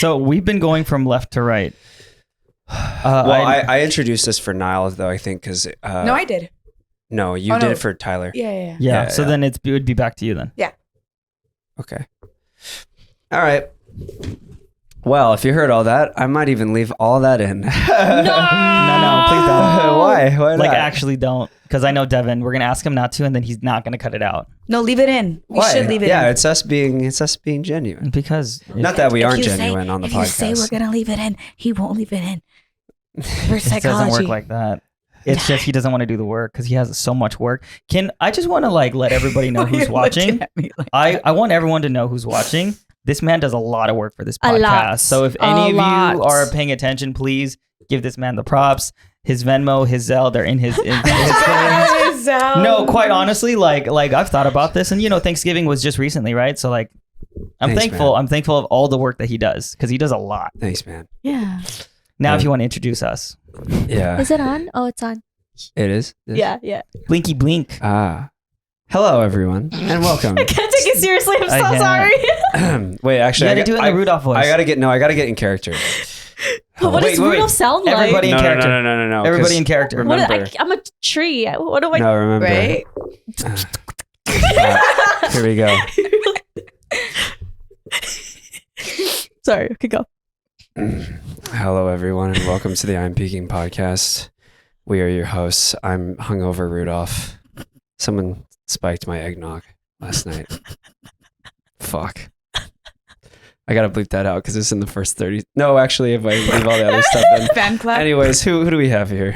So we've been going from left to right. I introduced this for Niall, though, I think, because... no, I did. No, you did it for Tyler. Yeah. So then it would be back to you then. Yeah. Okay. All right. Well, if you heard all that, I might even leave all that in. No, please don't. Why? Why not? Actually don't. Because I know Devin. We're going to ask him not to, and then he's not going to cut it out. No, leave it in. We should leave it in. Yeah, it's us being genuine. Because... Not that we aren't genuine on the podcast. If you say we're going to leave it in, he won't leave it in. For It psychology. doesn't work like that. It's just he doesn't want to do the work because he has so much work. I just want to let everybody know who's watching. I want everyone to know who's watching. This man does a lot of work for this podcast. So if any of you are paying attention, please give this man the props. His Venmo, his Zelle, they're in his things. No, quite honestly, I've thought about this, and Thanksgiving was just recently, right? So I'm thankful. Man. I'm thankful of all the work that he does because he does a lot. Thanks, man. Yeah. Now, if you want to introduce us. Yeah. Is it on? Oh, it's on. It is? Yeah. Blinky blink. Hello, everyone, and welcome. I can't take it seriously. I'm so sorry. Wait, actually, you got to do it in the Rudolph voice. I gotta get in character. What does Rudolph sound like? Everybody in character. No. Everybody in character. Remember. I'm a tree. What do I? No, remember. Right? Here we go. Sorry. Okay, go. Hello, everyone, and welcome to the I'm Peaking podcast. We are your hosts. I'm hungover Rudolph. Someone spiked my eggnog last night. Fuck. I gotta bleep that out because it's in the first 30. No, actually, if I leave all the other stuff in. Fan clap. Anyways, who do we have here?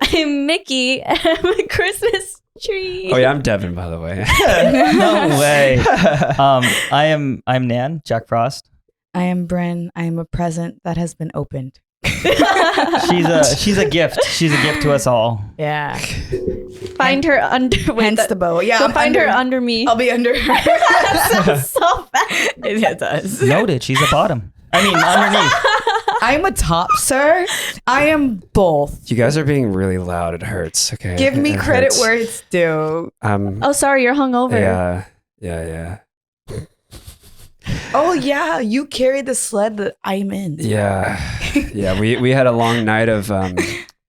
I'm Mickie. I'm a Christmas tree. Oh yeah, I'm Devin, by the way. No way. I'm Nand, Jack Frost. I am Brin. I am a present that has been opened. She's a gift. She's a gift to us all. Yeah. Find her under. Hence the bow. Yeah. Go find her under me. I'll be under her. That sounds so bad. It does. Noted. She's a bottom. I mean, underneath. I am a top, sir. I am both. You guys are being really loud. It hurts. Okay. Give me It credit hurts. where it's due. Oh, sorry. You're hungover. Yeah. Oh yeah, you carried the sled that I'm in. Yeah. We had a long night of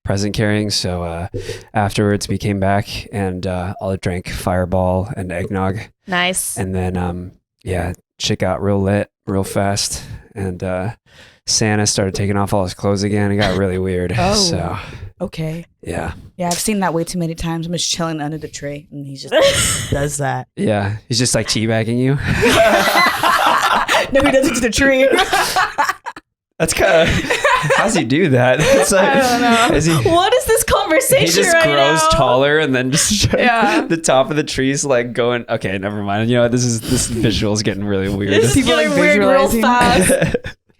present carrying, so afterwards we came back and all drank Fireball and eggnog, Nice. and then shit got real lit real fast, and Santa started taking off all his clothes again. It got really weird. Oh. So Okay. yeah, I've seen that way too many times. I'm just chilling under the tree, and he just does that. he's just like teabagging you. No, he does it to the tree. That's kind of how does he do that? It's like, I don't know. What is this conversation He just right grows now? taller and then just Yeah. the top of the tree's like going. Okay, never mind. this visual is getting really weird. This is People getting like weird real visualizing.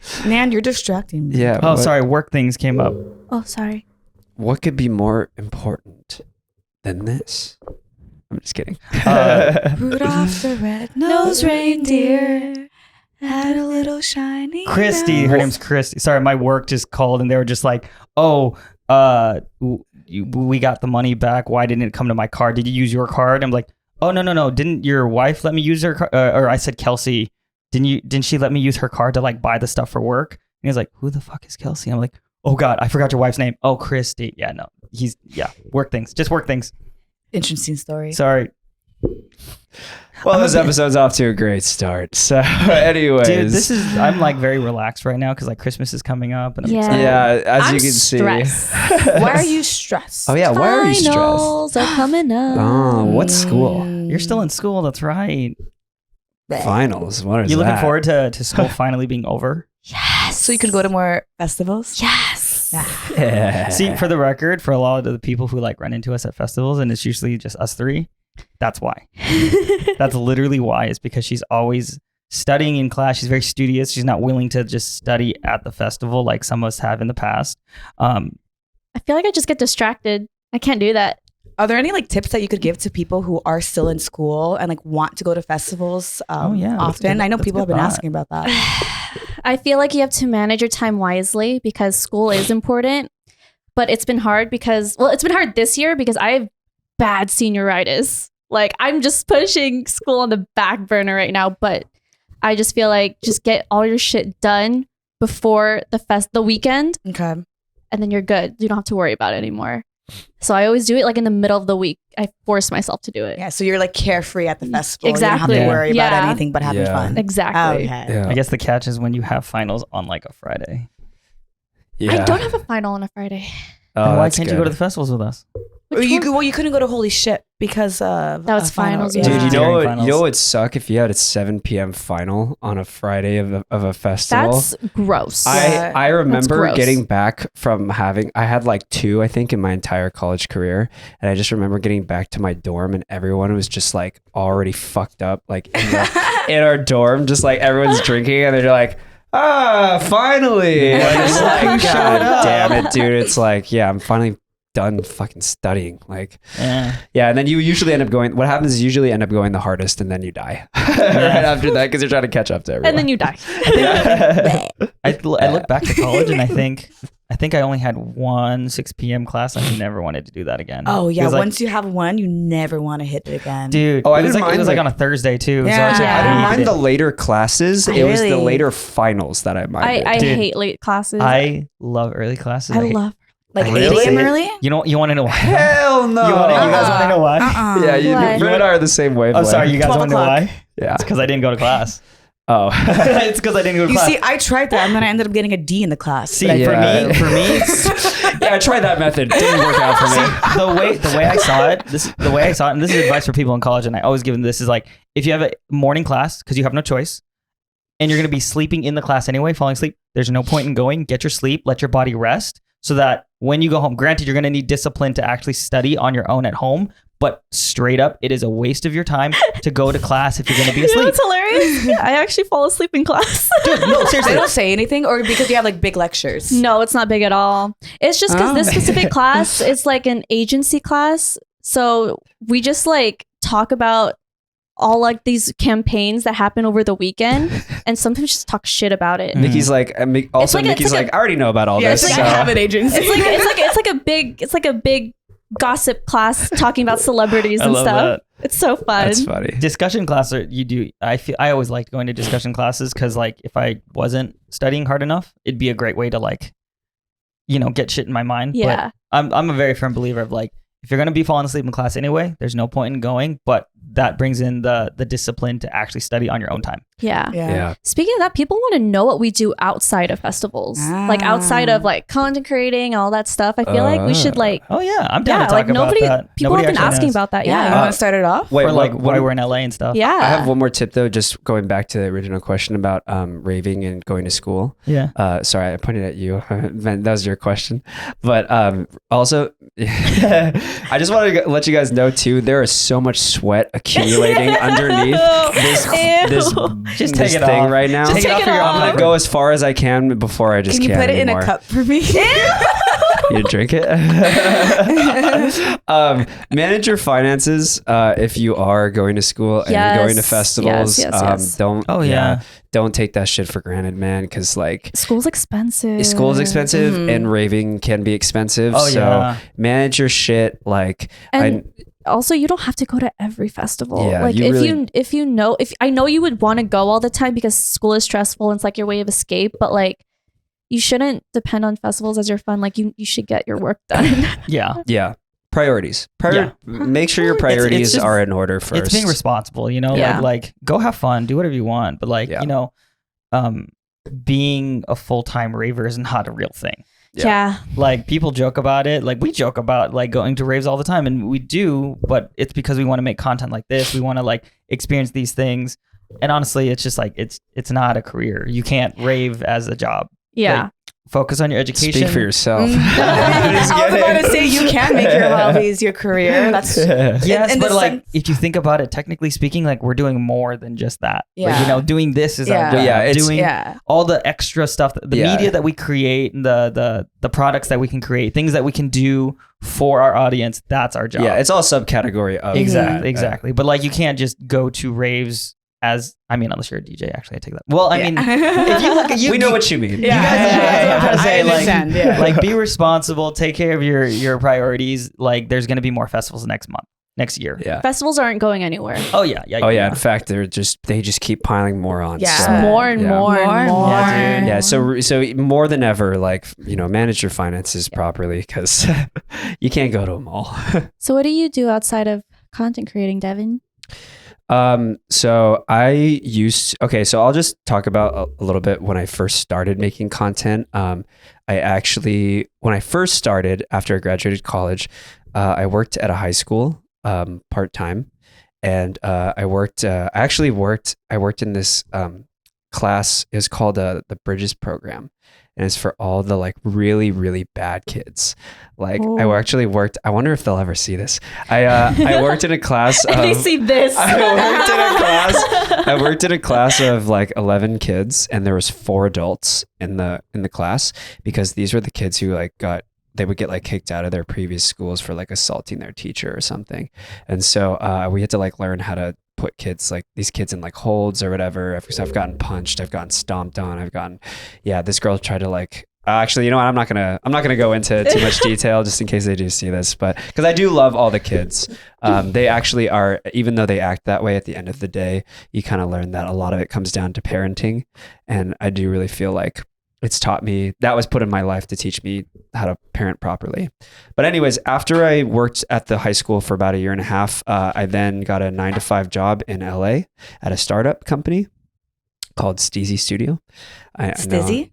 fast. Nan, you're distracting me. Yeah. Oh, what- sorry. Work things came up. Oh, sorry. What could be more important than this? I'm just kidding. Rudolph the red-nosed reindeer had a little shiny Christy. Her nose. name's Christy. Sorry, my work just called and they were just like, "Oh, we got the money back. Why didn't it come to my card? Did you use your card?" I'm like, "Oh no. Didn't your wife let me use her card?" Or I said, "Kelsey, didn't she let me use her card to buy the stuff for work?" And he's like, "Who the fuck is Kelsey?" I'm like, "Oh God, I forgot your wife's name. Oh, Christy." Yeah, no, work things. Just work things. Interesting story. Sorry. Well, this episode's off to a great start. So, anyways, Dude, I'm very relaxed right now because Christmas is coming up and I'm excited. yeah, as I'm you can stressed. see. Why are you stressed? Oh yeah, why are you stressed? Finals are coming up. Oh, what school? You're still in school. That's right. Finals. What is You that? looking forward to school finally being over? Yes. So you could go to more festivals? Yes. Yeah. See, for the record, for a lot of the people who run into us at festivals, and it's usually just us three, that's why. That's literally why. Is because she's always studying in class. She's very studious. She's not willing to just study at the festival like some of us have in the past. I feel like I just get distracted. I can't do that. Are there any tips that you could give to people who are still in school and want to go to festivals often? I know people have been asking about that. I feel like you have to manage your time wisely because school is important, but it's been hard it's been hard this year because I have bad senioritis. I'm just pushing school on the back burner right now, but I just feel like just get all your shit done before the weekend. Okay. And then you're good. You don't have to worry about it anymore. So I always do it like in the middle of the week. I force myself to do it. Yeah, so you're like carefree at the festival. Exactly. You don't have to worry about Yeah. anything but having fun. Exactly. Okay. Yeah. I guess the catch is when you have finals on like a Friday. Yeah. I don't have a final on a Friday. Oh, Then why that's can't you good. go to the festivals with us? You couldn't go to Holy Shit because of That was finals, yeah. Dude, you During know what? finals. You know what would suck if you had a 7 p.m. final on a Friday of a festival. That's gross. I remember gross. getting back from I had like 2, I think, in my entire college career. And I just remember getting back to my dorm and everyone was just like already fucked up, like in our dorm, just like everyone's drinking and they're like, finally. And it's like, God damn it, dude. It's like, yeah, I'm finally done fucking studying. Like, Yeah. yeah. And then you usually end up going, what happens is you usually end up going the hardest and then you die right after that because you're trying to catch up to everyone. And then you die. I look back to college and I think I only had one 6 p.m. class. I never wanted to do that again. Oh yeah, It was like, once you have one, you never want to hit it again. dude. Oh, I it was didn't like mind it was like like- on a Thursday too. Yeah. So I was like, Yeah. I didn't I mind hated the later classes. It was the Really? later finals that I minded. I Dude, hate late classes. I love early classes. I hate- love. Like Really? 8 a.m. early? You know? You want to know why? Hell no. You guys want to know why? Yeah, you Why? and I are the same wavelength. Oh, sorry. You guys 12 want to know o'clock. why? Yeah. It's because I didn't go to class. Oh. It's because I didn't go to You class. see, I tried that and then I ended up getting a D in the class. See, But I- for me, Yeah, I tried that method. Didn't work out for me. the way I saw it, and this is advice for people in college, and I always give them this is like, if you have a morning class because you have no choice, and you're going to be sleeping in the class anyway, falling asleep, there's no point in going. Get your sleep, let your body rest, so that when you go home, granted, you're going to need discipline to actually study on your own at home, but straight up, it is a waste of your time to go to class if you're going to be You know asleep. what's hilarious? I actually fall asleep in class. Dude, no, They seriously. don't say anything, or because you have like big lectures. No, it's not big at all. It's just because this specific class is like an agency class. So we just like talk about all like these campaigns that happen over the weekend and sometimes just talk shit about it. Mickey's like, also like a- Mickey's it's like like, I already know about all Yeah, this. it's like so. I have an agency. It's like a big gossip class talking about celebrities I and love stuff. that. It's so fun. That's funny. Discussion class, I always liked going to discussion classes because like if I wasn't studying hard enough, it'd be a great way to like, get shit in my mind. Yeah. But I'm a very firm believer of like, if you're going to be falling asleep in class anyway, there's no point in going, but that brings in the discipline to actually study on your own time. Yeah. Yeah. Speaking of that, people want to know what we do outside of festivals, like outside of like content creating, all that stuff. I feel like we should like, Oh yeah, I'm down yeah, to talk like about that. people have been actually asking knows. about that. Yeah, you Yeah. want to start it off? Wait, Or like why what, we're in LA and stuff. Yeah. I have one more tip though, just going back to the original question about raving and going to school. Yeah. Sorry, I pointed at you. That was your question. But also, I just want to let you guys know too, there is so much sweat accumulating underneath this Just take it thing off. right now. Just take it I'm off. gonna go as far as I can before I just Can you can't put it anymore. in a cup for me? You drink it. Manage your finances if you are going to school and Yes, going to festivals. yes. Don't. Oh, yeah. Don't take that shit for granted, man. Because like School's expensive. school is expensive and raving can be expensive. Oh, so yeah. manage your shit. Like And also, you don't have to go to every festival. Yeah, like you really- if I know you would want to go all the time because school is stressful and it's like your way of escape, but like you shouldn't depend on festivals as your fun. Like you should get your work done. Yeah. priorities. Yeah. Make sure your It's priorities just- are in order first. It's being responsible, Yeah. like go have fun, do whatever you want, but like, Yeah. being a full-time raver is not a real thing. Yeah. Like people joke about it, like we joke about like going to raves all the time, and we do, but it's because we want to make content like this. We want to like experience these things, and honestly, it's just like it's not a career. You can't rave as a job. Yeah. Like, focus on your education. Speak for yourself. I was about to say you can make your hobbies your career. That's Yes, in but the like sense- if you think about it, technically speaking, like we're doing more than just that. Yeah. Like, doing this is our Yeah. job. Yeah, it's- doing yeah. all the extra stuff, the Yeah. media that we create, and the products that we can create, things that we can do for our audience. That's our job. Yeah, it's all subcategory of Exactly. But like you can't just go to raves as unless you're a DJ. Actually, I take that. Well, I mean, if you look at We know what you mean. You guys know what I'm trying to say. I understand, Like, yeah. like be responsible, take care of your priorities. Like there's going to be more festivals next month. next year. Yeah. Festivals aren't going anywhere. Oh yeah. In fact, they just keep piling more on. Yeah. Just more and more and more. Yeah, dude. Yeah, so more than ever, like, manage your finances properly, because you can't go to a mall. So what do you do outside of content creating, Devin? So I'll just talk about a little bit when I first started making content. When I first started after I graduated college, I worked at a high school part-time, and I worked in this class. It was called the Bridges program, and it's for all the like really, really bad kids. Like I actually worked, I wonder if they'll ever see this. I worked in a class of, They see this. I worked in a class of like 11 kids, and there was 4 adults in the class, because these were the kids who they would get like kicked out of their previous schools for like assaulting their teacher or something. And so we had to like learn how to put these kids in like holds or whatever. I've gotten punched, I've gotten stomped on, this girl tried to like, actually, you know what? I'm not gonna go into too much detail just in case they do see this, but because I do love all the kids. They actually are, even though they act that way, at the end of the day, you kind of learn that a lot of it comes down to parenting. And I do really feel like it's taught me, that was put in my life to teach me how to parent properly. But anyways, after I worked at the high school for about 1.5 years, I then got a 9-to-5 job in LA at a startup company called Steezy Studio. Steezy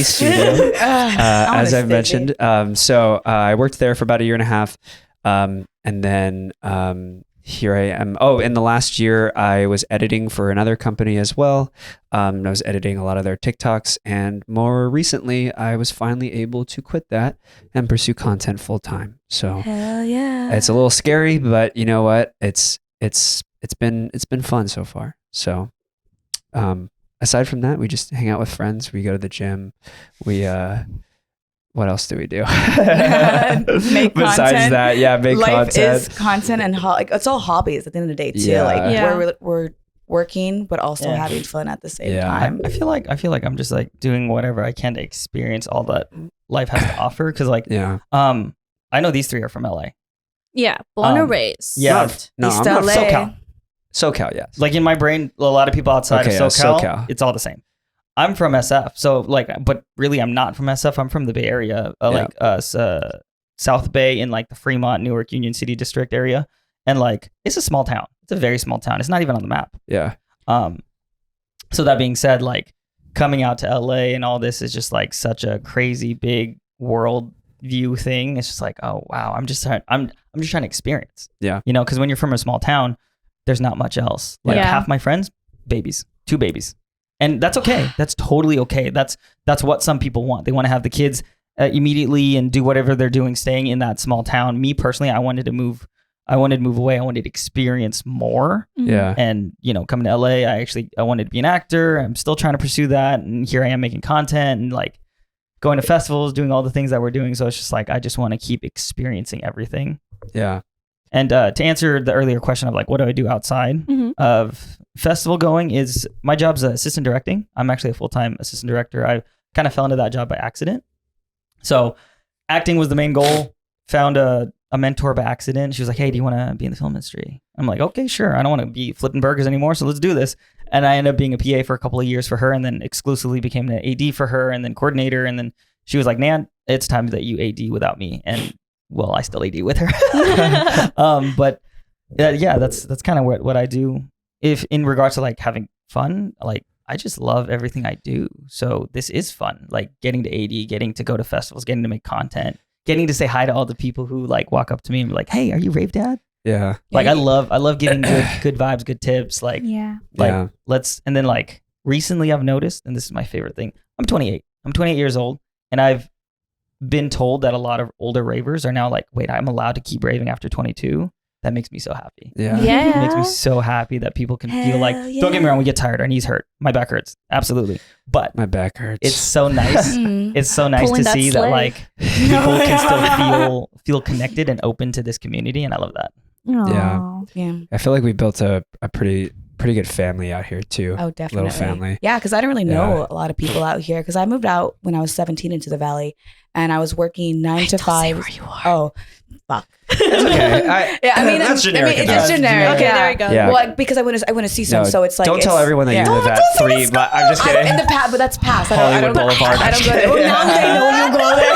Studio, as I've mentioned. So I worked there for about 1.5 years. And then here I am. Oh, in the last year, I was editing for another company as well. I was editing a lot of their TikToks. And more recently, I was finally able to quit that and pursue content full time. So hell yeah. It's a little scary, but you know what? It's been fun so far. So aside from that, we just hang out with friends. We go to the gym. What else do we do? Make Besides content. that, make Life content. is content, and it's all hobbies at the end of the day too. We're working, but also having fun at the same time. I feel like I'm just like doing whatever I can to experience all that life has to offer. Because I know these 3 are from LA. Yeah, born and raised. Yeah, East LA. SoCal, yes. Like in my brain, a lot of people outside of SoCal, SoCal, it's all the same. I'm from SF, so but really I'm not from SF. I'm from the Bay Area, South Bay in like the Fremont, Newark, Union City district area, and like it's a small town. It's a very small town. It's not even on the map. Yeah. So that being said, like coming out to LA and all this is just like such a crazy big world view thing. It's just like, oh wow, I'm just trying to experience. Yeah. Because when you're from a small town, there's not much else. Like half my friends, babies, 2 babies. And that's okay. That's totally okay. That's what some people want. They want to have the kids immediately and do whatever they're doing, staying in that small town. Me personally, I wanted to move away. I wanted to experience more. Yeah. And coming to LA, I wanted to be an actor. I'm still trying to pursue that. And here I am making content and like going to festivals, doing all the things that we're doing. So it's just like, I just want to keep experiencing everything. Yeah. And to answer the earlier question of like, what do I do outside of festival going is my job's assistant directing. I'm actually a full-time assistant director. I kind of fell into that job by accident. So acting was the main goal. Found a mentor by accident. She was like, hey, do you want to be in the film industry? I'm like, okay, sure. I don't want to be flipping burgers anymore. So let's do this. And I ended up being a PA for a couple of years for her, and then exclusively became an AD for her, and then coordinator. And then she was like, Nand, it's time that you AD without me. And well, I still AD with her. But that's kind of what I do. If in regards to like having fun, like I just love everything I do. So this is fun, like getting to AD, getting to go to festivals, getting to make content, getting to say hi to all the people who like walk up to me and be like, hey, are you Rave Dad? Yeah. Like I love giving good vibes, good tips. Like, and then like recently I've noticed, and this is my favorite thing. I'm 28 years old, and I've been told that a lot of older ravers are now like, wait, I'm allowed to keep raving after 22. That makes me so happy. Yeah. It makes me so happy that people can feel like, don't get me wrong, we get tired, our knees hurt, my back hurts, absolutely. But my back hurts. It's so nice. It's so nice to see that like people can still feel connected and open to this community, and I love that. Yeah. I feel like we built a pretty good family out here too. Oh, definitely. Little family. Yeah, because I didn't really know a lot of people out here, because I moved out when I was 17 into the valley, and I was working 9 to 5. Say where you are. Oh, fuck. It's okay. I mean, that's generic. It's just generic. Okay, there we go. Yeah. Well, because I want to see some, so it's like don't tell everyone that you live at 3. But I'm just kidding. In the past, but that's past. Hollywood Boulevard. I don't go there. Well, now they know you go there.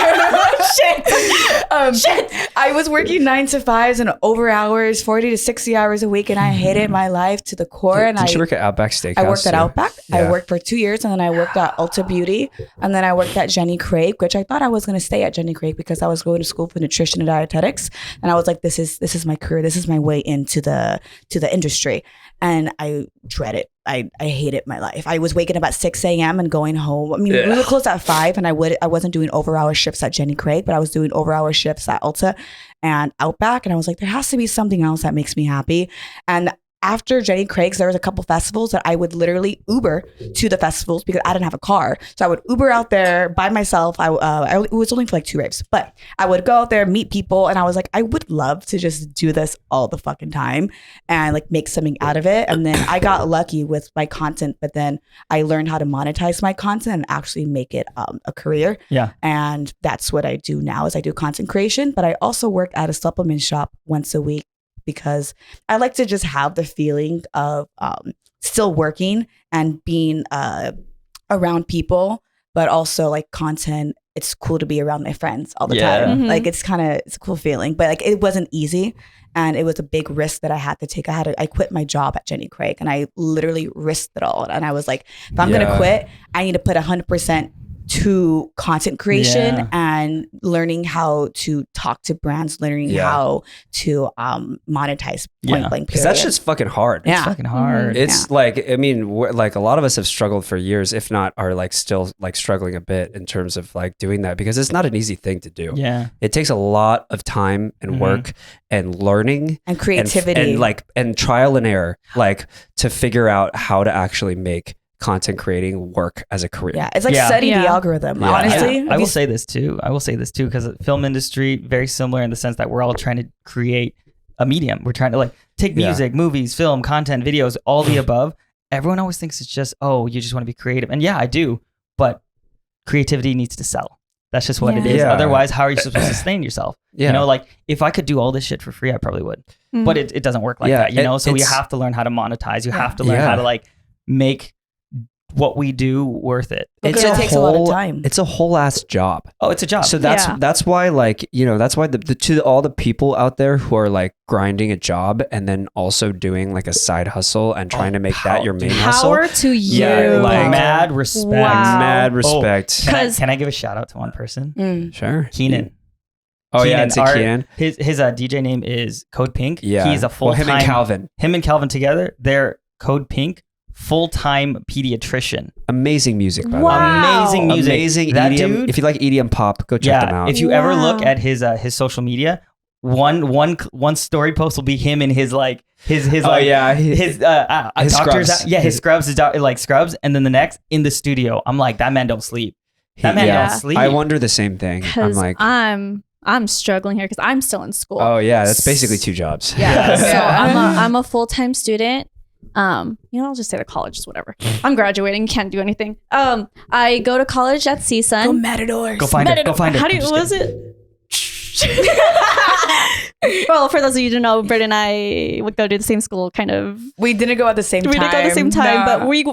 Shit. I was working 9 to 5s and over hours, 40 to 60 hours a week, and I hated my life to the core. Did you work at Outback Steakhouse? I worked at Outback. Yeah. I worked for 2 years, and then I worked at Ulta Beauty, and then I worked at Jenny Craig, which I thought I was going to stay at Jenny Craig because I was going to school for nutrition and dietetics, and I was like, this is my career. This is my way into the industry, and I dread it. I hated my life. I was waking up at 6 a.m. and going home. I mean, we would close at 5, and I wasn't doing over-hour shifts at Jenny Craig, but I was doing over-hour shifts at Ulta and Outback, and I was like, there has to be something else that makes me happy. And after Jenny Craig's, there was a couple festivals that I would literally Uber to the festivals because I didn't have a car. So I would Uber out there by myself. It was only for like 2 raves, but I would go out there, meet people. And I was like, I would love to just do this all the fucking time and like make something out of it. And then I got lucky with my content, but then I learned how to monetize my content and actually make it a career. Yeah. And that's what I do now is I do content creation, but I also work at a supplement shop once a week, because I like to just have the feeling of still working and being around people, but also like content. It's cool to be around my friends all the time. Mm-hmm. Like it's a cool feeling, but like it wasn't easy, and it was a big risk that I had to take. I quit my job at Jenny Craig, and I literally risked it all. And I was like, if I'm gonna quit, I need to put 100% to content creation and learning how to talk to brands, learning how to monetize point blank. Because that's just fucking hard. Yeah. It's fucking hard. It's like, I mean, like a lot of us have struggled for years, if not are like still like struggling a bit in terms of like doing that, because it's not an easy thing to do. Yeah. It takes a lot of time and work and learning and creativity and trial and error, like to figure out how to actually make content creating work as a career. Yeah, it's like study the algorithm. Yeah. Honestly, I will say this too because the film industry very similar in the sense that we're all trying to create a medium. We're trying to like take music, movies, film, content, videos, all the above. Everyone always thinks it's just, oh, you just want to be creative, and yeah, I do, but creativity needs to sell. That's just what it is. Otherwise, how are you supposed to sustain yourself? You know, like if I could do all this shit for free, I probably would, but it doesn't work like that. You know, so you have to learn how to monetize. You have to learn how to like make what we do worth it. It takes a lot of time. It's a whole ass job. Oh, it's a job. So that's why, like, you know, that's why to all the people out there who are like grinding a job and then also doing like a side hustle and trying to make that your main hustle. Power to you. Yeah, like mad respect. Wow. Mad respect. Can I give a shout out to one person? Sure. Keenan. Oh yeah, it's Keenan. His DJ name is Code Pink. Yeah. He's a full-time. Him and Calvin together, they're Code Pink. Full-time pediatrician. Amazing music, by the way. Amazing music. Amazing that EDM. Dude, if you like EDM pop, go check them out. If you ever look at his social media, one story post will be him in his doctor's scrubs. His scrubs, like scrubs, and then the next in the studio. I'm like, that man don't sleep. That man don't sleep. I wonder the same thing. I'm like, I'm struggling here because I'm still in school. Oh yeah, that's basically 2 jobs. Yeah. So I'm a full-time student. I'll just say to college is whatever. I'm graduating, can't do anything. I go to college at CSUN. Go Matadors. Go find it. How do you, was it? Well, for those of you who don't know, Brit and I would go to the same school, kind of. We didn't go at the same time. We didn't go at the same time, but we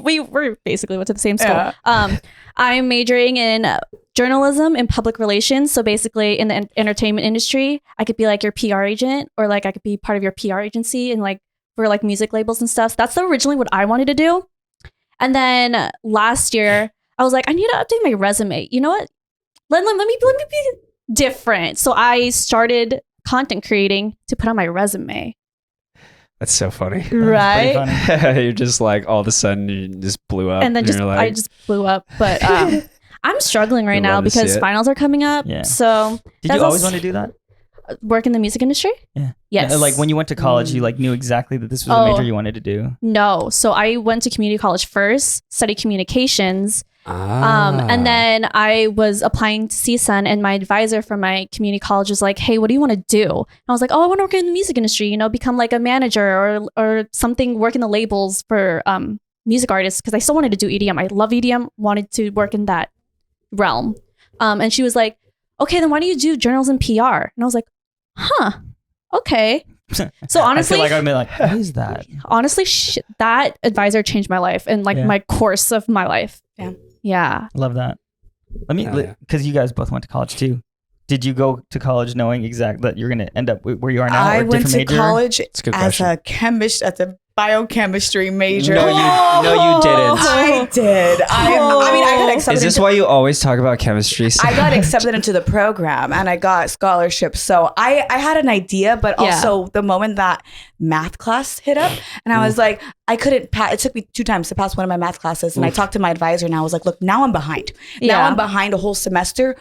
basically went to the same school. Yeah. I'm majoring in journalism and public relations. So basically in the entertainment industry, I could be like your PR agent, or like I could be part of your PR agency and like for like music labels and stuff. That's originally what I wanted to do. And then last year I was like, I need to update my resume. You know what? Let me be different. So I started content creating to put on my resume. That's so funny. Right? Funny. You're just like, all of a sudden you just blew up. And then I just blew up. But I'm struggling right now because finals are coming up. Yeah. So did you always want to do that? Work in the music industry? Yeah. Yes. Like when you went to college, you like knew exactly that this was a major you wanted to do? No. So I went to community college first, studied communications. And then I was applying to CSUN, and my advisor from my community college was like, hey, what do you want to do? And I was like, oh, I want to work in the music industry, become like a manager or something, work in the labels for music artists, because I still wanted to do EDM. I love EDM, wanted to work in that realm. And she was like, okay, then why don't you do journalism PR? And I was like, huh, okay. So honestly, I feel like I'd be like, what is that? Honestly, that advisor changed my life and like my course of my life. Yeah. Love that. Let me, because you guys both went to college too. Did you go to college knowing exactly that you're going to end up where you are now? I went to major? college as a chemist, as a biochemistry major. No, you didn't. I did. I mean, I got accepted. Is this why you always talk about chemistry? I got accepted into the program and I got scholarships. So I had an idea, but also the moment that math class hit up and I was like, I couldn't pass. It took me 2 times to pass one of my math classes. And I talked to my advisor and I was like, look, now I'm behind. Now I'm behind a whole semester.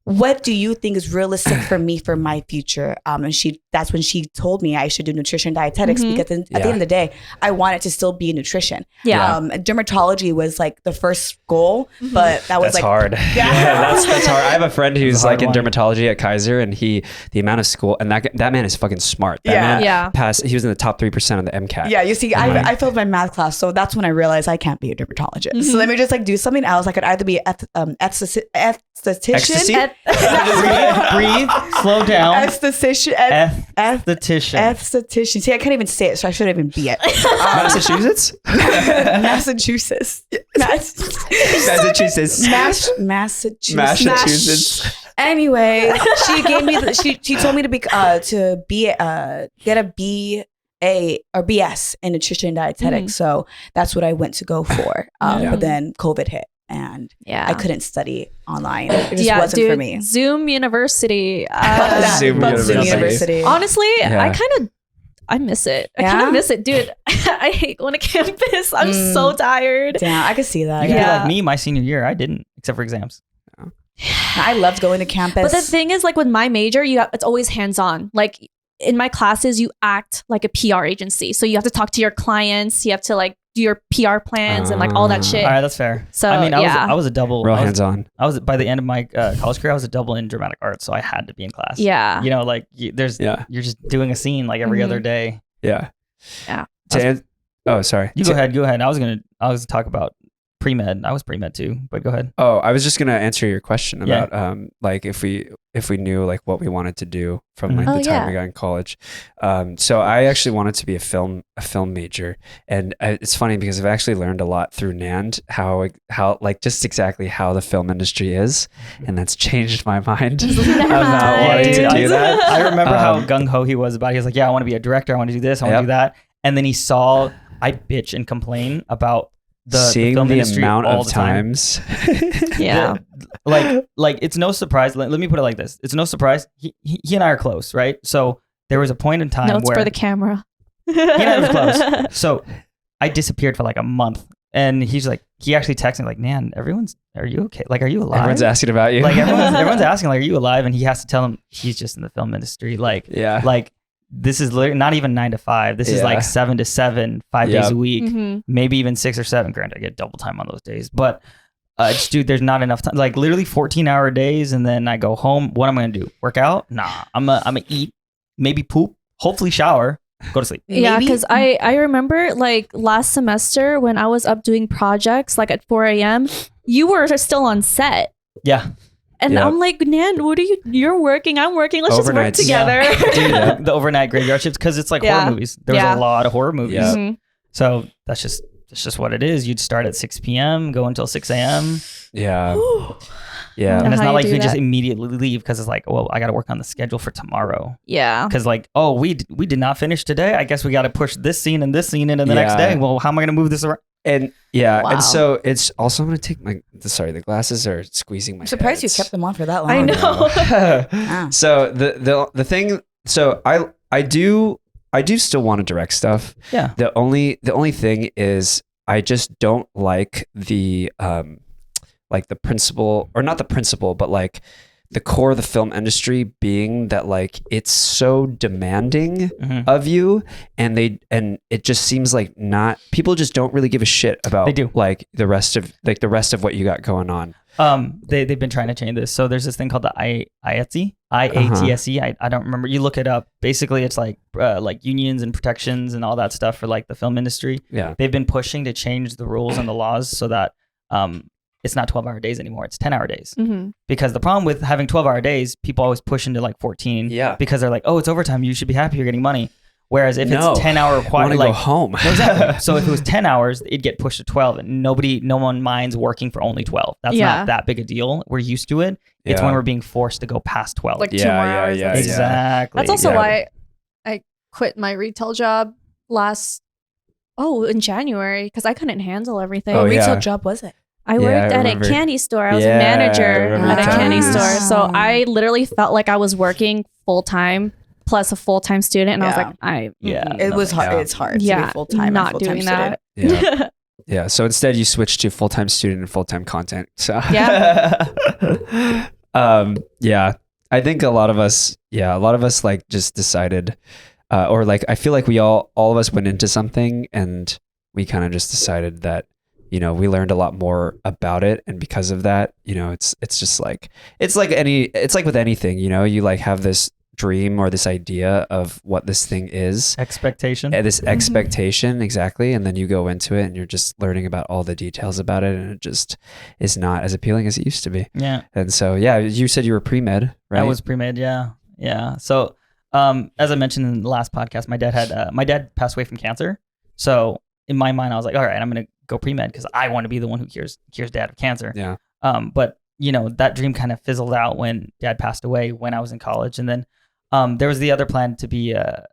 What do you think is realistic for me for my future? And that's when she told me I should do nutrition and dietetics because at the end of the day, I wanted to still be in nutrition. Dermatology was like the first goal, but that's hard. That's hard. I have a friend who's like in dermatology at Kaiser, and the amount of school, and that man is fucking smart. That man passed. He was in the top 3% of the MCAT. Yeah, you see, I failed my math class, so that's when I realized I can't be a dermatologist. So let me just like do something else. I could either be esthetician. Breathe, slow down. Esthetician. See, I can't even say it, so I shouldn't even be it. Massachusetts? Massachusetts. Anyway, she gave me she told me to get a BA or BS in nutrition and dietetics. So that's what I went to go for. But then COVID hit. And I couldn't study online. It just wasn't for me. Zoom University. Zoom University. Honestly, I miss it. I kind of miss it, dude. I hate going to campus. I'm so tired. Yeah, I could see that. You could be like me my senior year. I didn't, except for exams. I loved going to campus. But the thing is, like with my major, it's always hands-on. Like in my classes, you act like a PR agency. So you have to talk to your clients. You have to like do your PR plans and like all that shit. All right, that's fair. So I mean, I was a double. Real hands-on. I was by the end of my college career, I was a double in dramatic arts, so I had to be in class. Yeah. You know, like you're just doing a scene like every other day. Yeah. Yeah. Sorry. You go ahead. I was gonna talk about pre-med. I was pre-med too, but go ahead. Oh, I was just gonna answer your question about like if we knew like what we wanted to do from like the time we got in college. So I actually wanted to be a film major, and it's funny because I've actually learned a lot through Nand how like just exactly how the film industry is, and that's changed my mind about wanting to do that. I remember how gung ho he was about it. He was like, "Yeah, I want to be a director. I want to do this. I want to do that." And then he saw I bitch and complain about seeing the film the industry amount all of the time. times. like it's no surprise. Let me put it like this: it's no surprise. He and I are close, right? So there was a point in time where for the camera. He and I was close. So I disappeared for like a month, and he actually texted me like, "Nan, are you okay? Like, are you alive?" Everyone's asking about you. Like everyone's asking, like, "Are you alive?" And he has to tell him he's just in the film industry. Like, this is literally not even 9 to 5. This is like 7 to 7, 5 days a week, maybe even 6 or 7. Granted, I get double time on those days, but dude, there's not enough time. Like literally 14-hour days, and then I go home. What am I gonna do? Work out? Nah. I'm gonna eat, maybe poop, hopefully shower, go to sleep. Yeah, because I remember like last semester when I was up doing projects like at 4 a.m. You were still on set. Yeah. And I'm like, Nan, you're working, I'm working. Let's just work together. Yeah. Dude, the overnight graveyard shifts, because it's like horror movies. There's a lot of horror movies. Yeah. So that's just what it is. You'd start at 6 p.m., go until 6 a.m. Yeah. Yeah. And it's not like you can just immediately leave, because it's like, well, I got to work on the schedule for tomorrow. Yeah. Because like, oh, we did not finish today. I guess we got to push this scene and this scene into the next day. Well, how am I going to move this around? And and so it's also, I'm going to take the glasses are squeezing my I'm surprised heads. you kept them on for that long. I know. So the thing, so I do still want to direct stuff. Yeah. The only thing is I just don't like the principle, or not the principle, but like the core of the film industry being that like it's so demanding of you, and it just seems like people just don't really give a shit about like the rest of what you got going on. They've been trying to change this. So there's this thing called the IATSE. I don't remember. You look it up. Basically, it's like unions and protections and all that stuff for like the film industry. Yeah. They've been pushing to change the rules and the laws so that it's not 12-hour days anymore. It's 10-hour days. Mm-hmm. Because the problem with having 12-hour days, people always push into like 14. Yeah. Because they're like, oh, it's overtime. You should be happy you're getting money. Whereas if it's 10-hour I want required, to like go home. No, exactly. So if it was 10 hours, it'd get pushed to 12, and no one minds working for only 12. That's not that big a deal. We're used to it. It's when we're being forced to go past 12. Like 2 more hours. Yeah, exactly. That's also why I quit my retail job in January, because I couldn't handle everything. What retail job was it? I worked at a candy store. I was a manager at a candy store. So I literally felt like I was working full time plus a full time student, and I was like, it was hard. It's hard to be full time. Not doing that. Yeah. Yeah. So instead, you switched to full time student and full time content. So yeah. I think a lot of us like just decided, or like I feel like all of us went into something and we kind of just decided that, you know, we learned a lot more about it, and because of that, you know, it's just like it's like with anything, you know, you like have this dream or this idea of what this thing is, expectation, expectation, exactly, and then you go into it and you're just learning about all the details about it, and it just is not as appealing as it used to be. Yeah. And so you said you were pre-med, right? I was pre-med. Yeah. So as I mentioned in the last podcast, my dad passed away from cancer. So in my mind, I was like, all right, I'm gonna go pre-med because I want to be the one who cures dad of cancer. Yeah. But you know, that dream kind of fizzled out when dad passed away when I was in college, and then there was the other plan to be a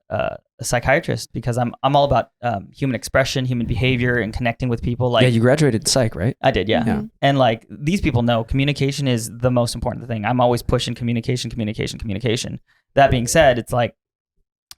psychiatrist, because I'm all about human expression, human behavior, and connecting with people. Like, you graduated psych, right? I did, yeah. And like, these people know communication is the most important thing. I'm always pushing communication. That being said, it's like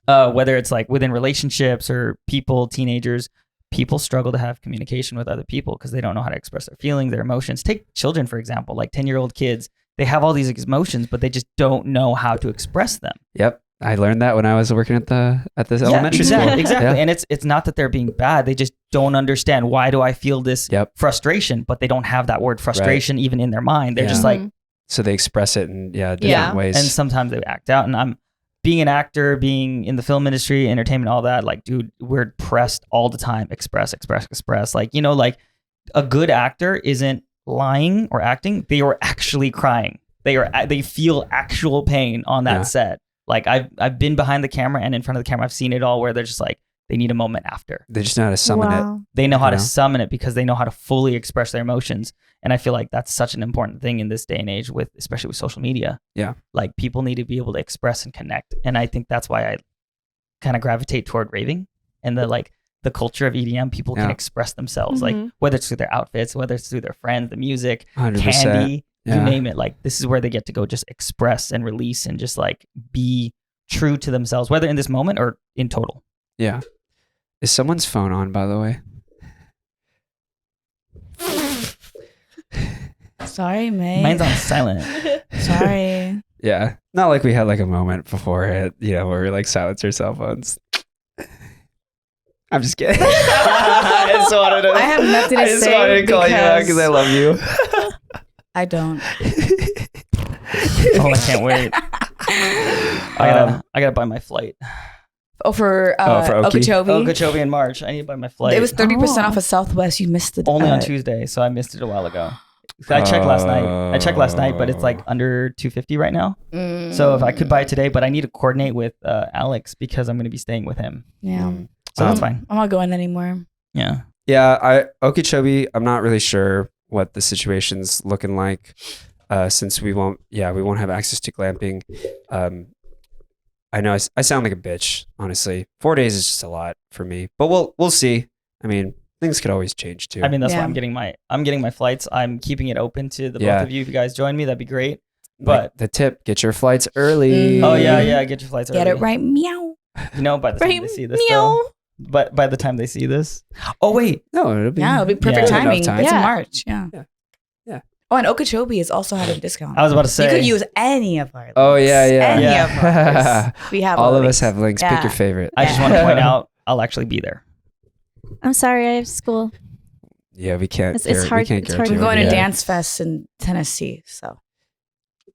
whether it's like within relationships or people, teenagers, people struggle to have communication with other people because they don't know how to express their feelings, their emotions. Take children, for example, like 10-year-old kids. They have all these emotions, but they just don't know how to express them. Yep. I learned that when I was working at this elementary school. Exactly. Yeah. And it's not that they're being bad. They just don't understand, why do I feel this frustration, but they don't have that word frustration even in their mind. They're just like, so they express it in different ways. And sometimes they act out. And I'm being an actor, being in the film industry, entertainment, all that, like, dude, we're pressed all the time. Express. Like, you know, like a good actor isn't lying or acting. They are actually crying. They feel actual pain on that set. Like I've been behind the camera and in front of the camera. I've seen it all where they're just like, they need a moment after. They just know how to summon it. They know how to summon it because they know how to fully express their emotions. And I feel like that's such an important thing in this day and age, especially with social media. Yeah. Like people need to be able to express and connect. And I think that's why I kind of gravitate toward raving and the culture of EDM. People can express themselves, like whether it's through their outfits, whether it's through their friends, the music, 100%. Candy, you name it. Like this is where they get to go just express and release and just like be true to themselves, whether in this moment or in total. Yeah. Is someone's phone on, by the way? Sorry, mate. Mine's on silent. Sorry. Yeah. Not like we had like a moment before it, you know, where we like silence our cell phones. I'm just kidding. I have nothing to say. I just wanted to call you out because I love you. I don't. Oh, I can't wait. I gotta buy my flight. For Okeechobee? Okeechobee in March. I need to buy my flight. It was 30% off of Southwest. You missed it. Only on Tuesday, so I missed it a while ago. So I checked last night. But it's like under $250 right now. So if I could buy it today, but I need to coordinate with Alex because I'm going to be staying with him. Yeah. So that's fine. I'm not going anymore. Yeah. Yeah. Okeechobee, I'm not really sure what the situation's looking like since we won't have access to glamping. I know I sound like a bitch, honestly. 4 days is just a lot for me, but we'll see. I mean, things could always change too. I mean, that's why I'm getting my flights. I'm keeping it open to the both of you. If you guys join me, that'd be great. But like the tip, get your flights early. Oh yeah, get your flights early. Get it right, meow. You know, by the time they see this, though. But by the time they see this, oh wait, no, it'll be perfect timing. Time. It's in March. Yeah. Oh, and Okeechobee is also having a discount. I was about to say you could use any of our links. Oh yeah. Any of ours. We have all of links. us have links. Pick your favorite. I just want to point out, I'll actually be there. I'm sorry, I have school. Yeah, we can't. It's hard. We're going to Dance Fest in Tennessee, so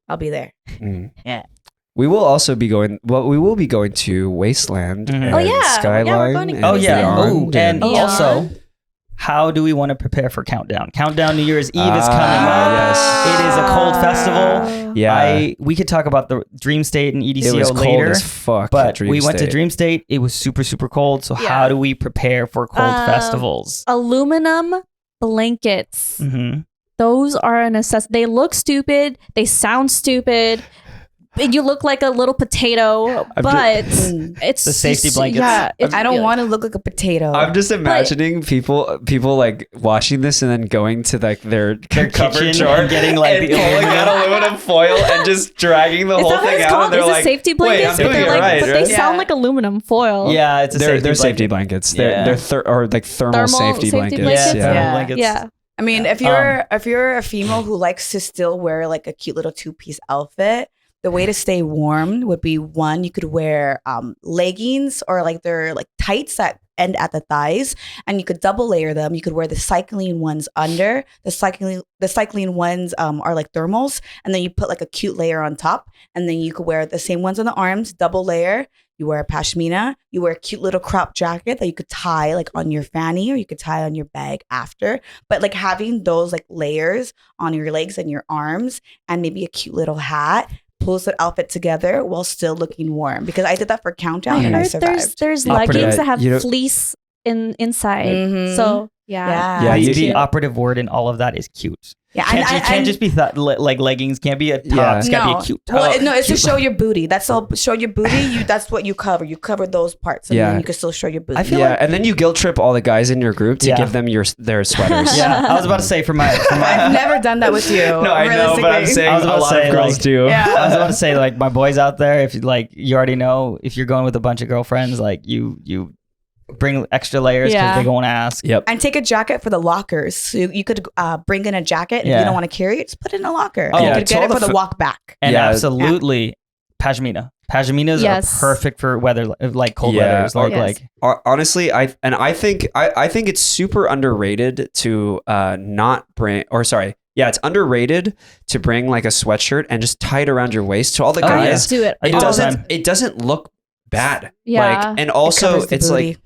I'll be there. Yeah. We will also be going. Well, we will be going to Wasteland. And Oh yeah, Skyline. Yeah, we're going to and also how do we want to prepare for Countdown? Countdown New Year's Eve is coming up. Yes. It is a cold festival. Yeah. We could talk about the Dream State and EDCO It was later. cold as fuck. But at Dream we went to State. Dream State. It was super, super cold. So how do we prepare for cold festivals? Aluminum blankets. Mm-hmm. Those are a necessity. They look stupid. They sound stupid. You look like a little potato, but it's The safety blankets. Yeah, I don't want to look like a potato. I'm just imagining people like watching this and then going to like their cupboard kitchen drawer and getting, like, and the pulling that aluminum foil and just dragging the Is whole that what thing it's out. called? And they're Is it like, safety "Wait, blankets? I'm doing it right." But right? they sound like aluminum foil. Yeah, it's a They're safety safety blanket. blankets. Yeah. They're like thermal safety blankets. Yeah, Yeah. thermal blankets. Yeah. I mean, if you're a female who likes to still wear like a cute little 2-piece outfit, the way to stay warm would be one, you could wear leggings or like they're like tights that end at the thighs, and you could double layer them. You could wear the cycling ones under. The cycling ones are like thermals, and then you put like a cute layer on top, and then you could wear the same ones on the arms, double layer. You wear a pashmina. You wear a cute little crop jacket that you could tie like on your fanny, or you could tie on your bag after. But like having those like layers on your legs and your arms, and maybe a cute little hat, pulls the outfit together while still looking warm. Because I did that for Countdown and I survived. There's Operative. leggings that have You know- fleece inside. Mhm. So yeah. Yeah, you the do- operative word in all of that is cute. Yeah, Can't just be like leggings. Can't be a top. Yeah. It's gotta be a cute top. Well, no, it's to show your booty. That's all. Show your booty. That's what you cover. You cover those parts, and Yeah. then you can still show your booty. I feel Yeah, like- and then you guilt trip all the guys in your group to Yeah. give them their sweaters. Yeah, I was about to say for my I've never done that with you. No, I know, but I'm saying I was a about to lot say, of girls like- do. Yeah. I was about to say, like, my boys out there, if you like, you already know, if you're going with a bunch of girlfriends, like you bring extra layers because Yeah. they won't ask. Yep. And take a jacket for the lockers. So you could bring in a jacket. If Yeah. you don't want to carry it, just put it in a locker. Oh, And you yeah, could to get all it for the the walk back. And Yeah. absolutely, pashmina. Pashminas Yes. are perfect for weather, like cold Yeah. weathers. Like, Yes. like Honestly, I think it's super underrated to not bring, or sorry, yeah, it's underrated to bring like a sweatshirt and just tie it around your waist. To all the Oh, yeah. guys, Do it. I do it all the time. doesn't look bad. Yeah. Like, and also Covers the it's booty. like,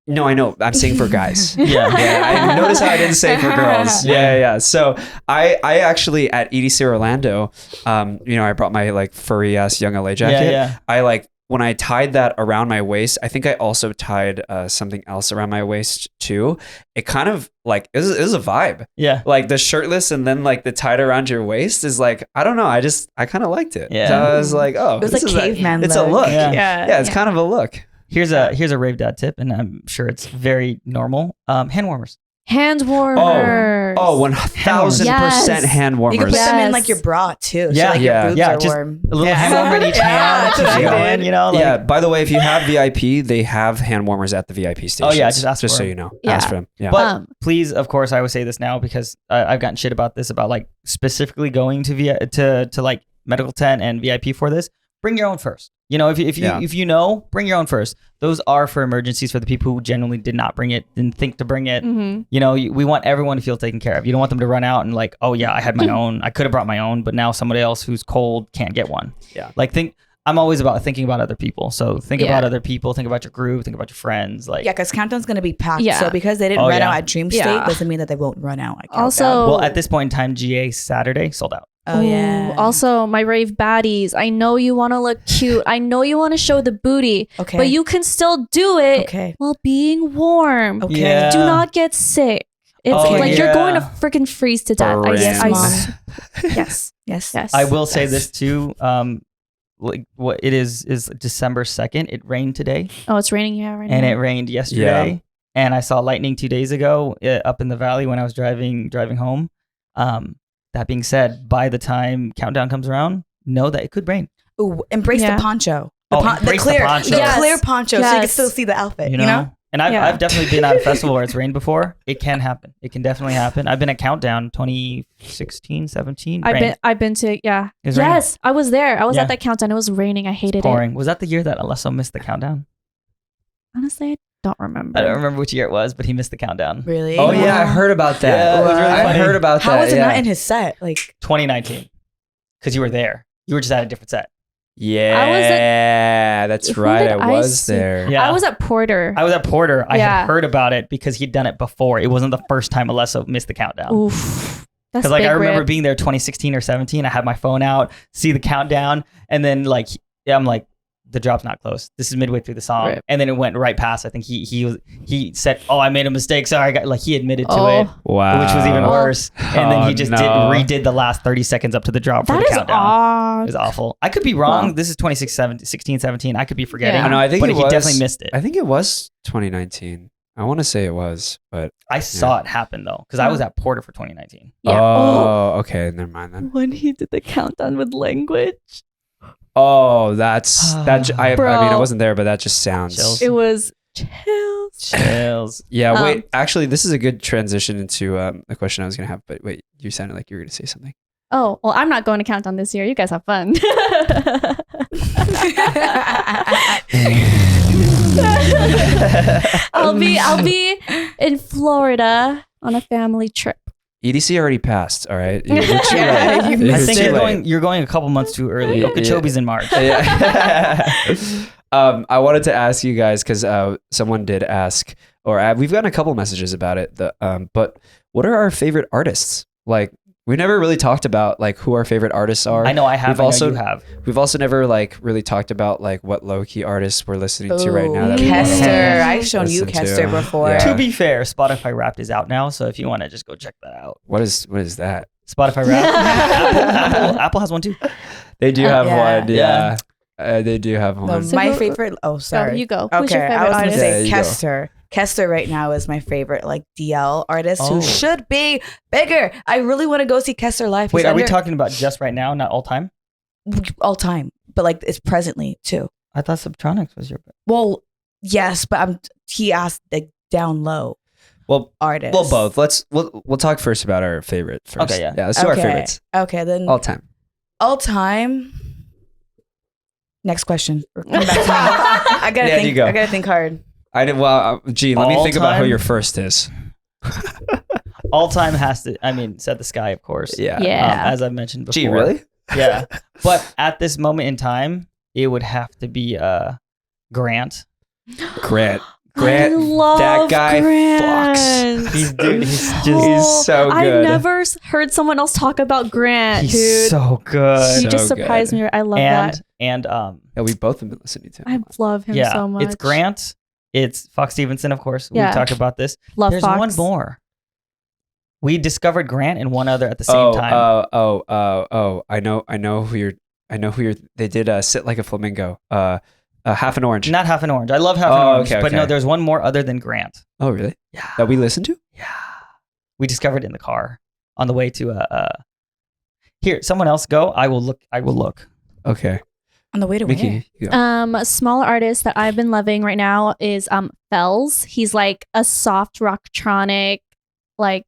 no, I know, I'm saying for guys. yeah. Yeah, I noticed how I didn't say for girls. Yeah. So I actually at EDC Orlando, I brought my like furry ass young LA jacket. Yeah. I like when I tied that around my waist. I think I also tied something else around my waist too. It kind of like it was a vibe. Yeah. Like the shirtless and then like the tied around your waist is like, I don't know. I kind of liked it. Yeah. So I was like, oh, It was this like is caveman It's a look. Yeah. Yeah, it's kind of a look. Here's a rave dad tip, and I'm sure it's very normal. Hand warmers. Hand warmers. Oh, 1000% Yes. hand warmers. You can put them in Yes. like your bra too. Yeah. So like Yeah. your boobs Yeah, are just warm. A little Yeah. hand warmer in each Yeah, hand. that's Keeps what you I going, did. you know? Like, Yeah. By the way, if you have VIP, they have hand warmers at the VIP stations. Oh, yeah, just ask for so them. you know. Yeah. Ask for them. Yeah. But please, of course, I would say this now because I've gotten shit about this, about like specifically going to like medical tent and VIP for this. Bring your own first. You know, if you know, bring your own first. Those are for emergencies, for the people who genuinely did not bring it, didn't think to bring it. Mm-hmm. You know, we want everyone to feel taken care of. You don't want them to run out and like, oh yeah, I had my own. I could have brought my own, but now somebody else who's cold can't get one. Yeah. Like I'm always about thinking about other people. So think Yeah. about other people. Think about your group. Think about your friends. Like Yeah, because Countdown's gonna be packed. Yeah. So because they didn't Oh, run yeah. out at Dream State Yeah. doesn't mean that they won't run out at Countdown. Also- well, at this point in time, GA Saturday sold out. Oh yeah. Also, my rave baddies. I know you want to look cute. I know you want to show the booty. Okay. But you can still do it Okay. while being warm. Okay. Yeah. Do not get sick. It's Oh, like you're going to yeah. freaking freeze to death. Yes, I- Mom. yes. Yes. Yes. I will say Yes. this too. Like what it is December 2nd. It rained today, Oh, it's raining. Yeah, right and now. it rained yesterday. And I saw lightning 2 days ago up in the valley when I was driving home. That being said, by the time Countdown comes around, know that it could rain. Ooh, embrace Yeah. the poncho. Oh, The embrace the clear, poncho. the Yes. clear poncho, so you can Yes. still see the outfit. You You know. know? And I've, Yeah. I've definitely been at a festival where it's rained before. It can happen. It can definitely happen. I've been at Countdown 2016, 17. I've been to It was raining. yes, I was there. I was Yeah. at that countdown. It was raining. I hated it. pouring. Was that the year that Alesso missed the countdown? Honestly, I don't remember. I don't remember which year it was, but he missed the countdown. Really? Oh yeah, I heard about that. Yeah, it was really I funny. heard about that. How was it yeah. not in his set? Like, 2019, because you were there. You were just at a different set. Yeah, that's Who right. did I I was see? there. Yeah. I was at Porter. I had Yeah. heard about it because he'd done it before. It wasn't the first time Alesso missed the countdown. Oof. That's Because like big I remember rip. being there 2016 or 17. I had my phone out, see the countdown, and then like I'm like, the drop's not close. This is midway through the song, Right. and then it went right past. I think he said, "Oh, I made a mistake. Sorry." Like he admitted to Oh. it, Wow. which was even worse. And then he just redid the last 30 seconds up to the drop for That the is countdown. It odd. was awful. I could be wrong. Wow. This is 2016, 17. I could be forgetting. Yeah. I know. I think but it he was, definitely missed it. I think it was 2019. I want to say it was, but I saw it happen though, because I was at Porter for 2019. Yeah. Oh, okay. Never mind then. When he did the countdown with language, Oh, that's that. I mean, I Bro. wasn't there, but that just sounds. Chills. it was chills. Chills. Yeah. Wait. Um, Actually, this is a good transition into a question I was gonna have. But wait, you sounded like you were gonna say something. Oh, well, I'm not going to countdown this year. You guys have fun. I'll be in Florida on a family trip. EDC already passed. All right. You're too Yeah, late. you You're I missed think too you're late. you're going a couple months too early. Yeah. Okeechobee's in March. Yeah. I wanted to ask you guys because someone did ask, or we've gotten a couple messages about it. But what are our favorite artists? Like, we never really talked about like who our favorite artists are. I know I have. We've I know also- you have. We've also never like really talked about like what low key artists we're listening to right now. That we Kester. wanna I've shown you listen to. Kester before. Yeah. To be fair, Spotify Wrapped is out now, so if you want to just go check that out. What is that? Spotify Wrapped. Apple has one too. They do have Yeah. one. Yeah. They do have No, one. So my who- favorite. Oh, sorry. you go. Who's Okay, your I favorite was gonna artist? Yeah, say you go. Kester. Kester right now is my favorite like DL artist Oh. who should be bigger. I really want to go see Kester live. Wait, He's are we under- talking about just right now, not all time? all time? But like it's presently too. I thought Subtronics was your. Well, yes, but he asked like down low Well, artist. well, both. We'll talk first about our favorite first. Okay, yeah. Let's do our favorites Okay, then all time. all time. Next question. Come back to me. I gotta Yeah, think. you go. I gotta think hard. I did well. Gee, let me All think about who time? your first is. All time has to. I mean, Set the Sky, of course. Yeah. Yeah. As I mentioned before. Gee, really? Yeah. But at this moment in time, it would have to be Grant. Grant. I Grant. love that guy Grant. fucks. He's just. He's so I've good. never heard someone else talk about Grant, He's dude. so good. You just so surprised good. me. I love and that. Yeah, we both have been listening to him. I love him yeah, so much. it's Grant. It's Fox Stevenson, of course. Yeah. We talked about this. Love There's Fox. one more. We discovered Grant and one other at the same time. I know who you're. They did Sit Like a Flamingo. Half an Orange. Not Half an Orange. I love Half an Oh, Orange, okay, but no, okay. there's one more other than Grant. Oh, really? Yeah. That we listened to? Yeah. We discovered it in the car on the way to Here, someone else go. I will look. Okay. On the way to where? Mickie, you go. A small artist that I've been loving right now is Fells. He's like a soft rocktronic like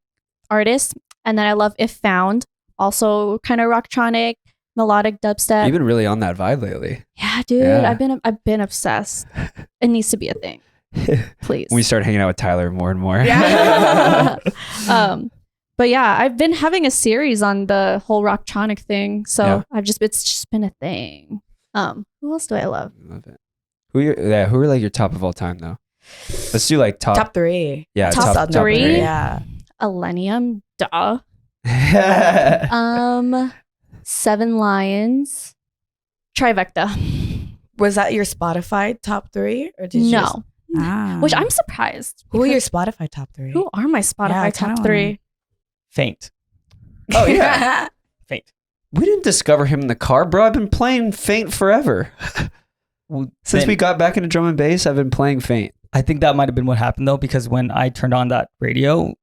artist. And then I love If Found, also kind of rocktronic, melodic dubstep. You've been really on that vibe lately. Yeah, dude, Yeah. I've been obsessed. It needs to be a thing, please. We start hanging out with Tyler more and more. Yeah. But yeah, I've been having a series on the whole rocktronic thing, so Yeah. it's just been a thing. Who else do I love? Love it. Who are like your top of all time though? Let's do like top. Top three. Yeah, top three? Yeah. Elenium, duh. Seven Lions, Trivecta. Was that your Spotify top three, or did you? No, just- Ah. which I'm surprised. Who are your because Spotify top three? Who are my Yeah, Spotify I top kinda three? Faint. Oh yeah. Faint. We didn't discover him in the car, bro. I've been playing Faint forever. Since we got back into drum and bass, I've been playing Faint. I think that might have been what happened though, because when I turned on that radio,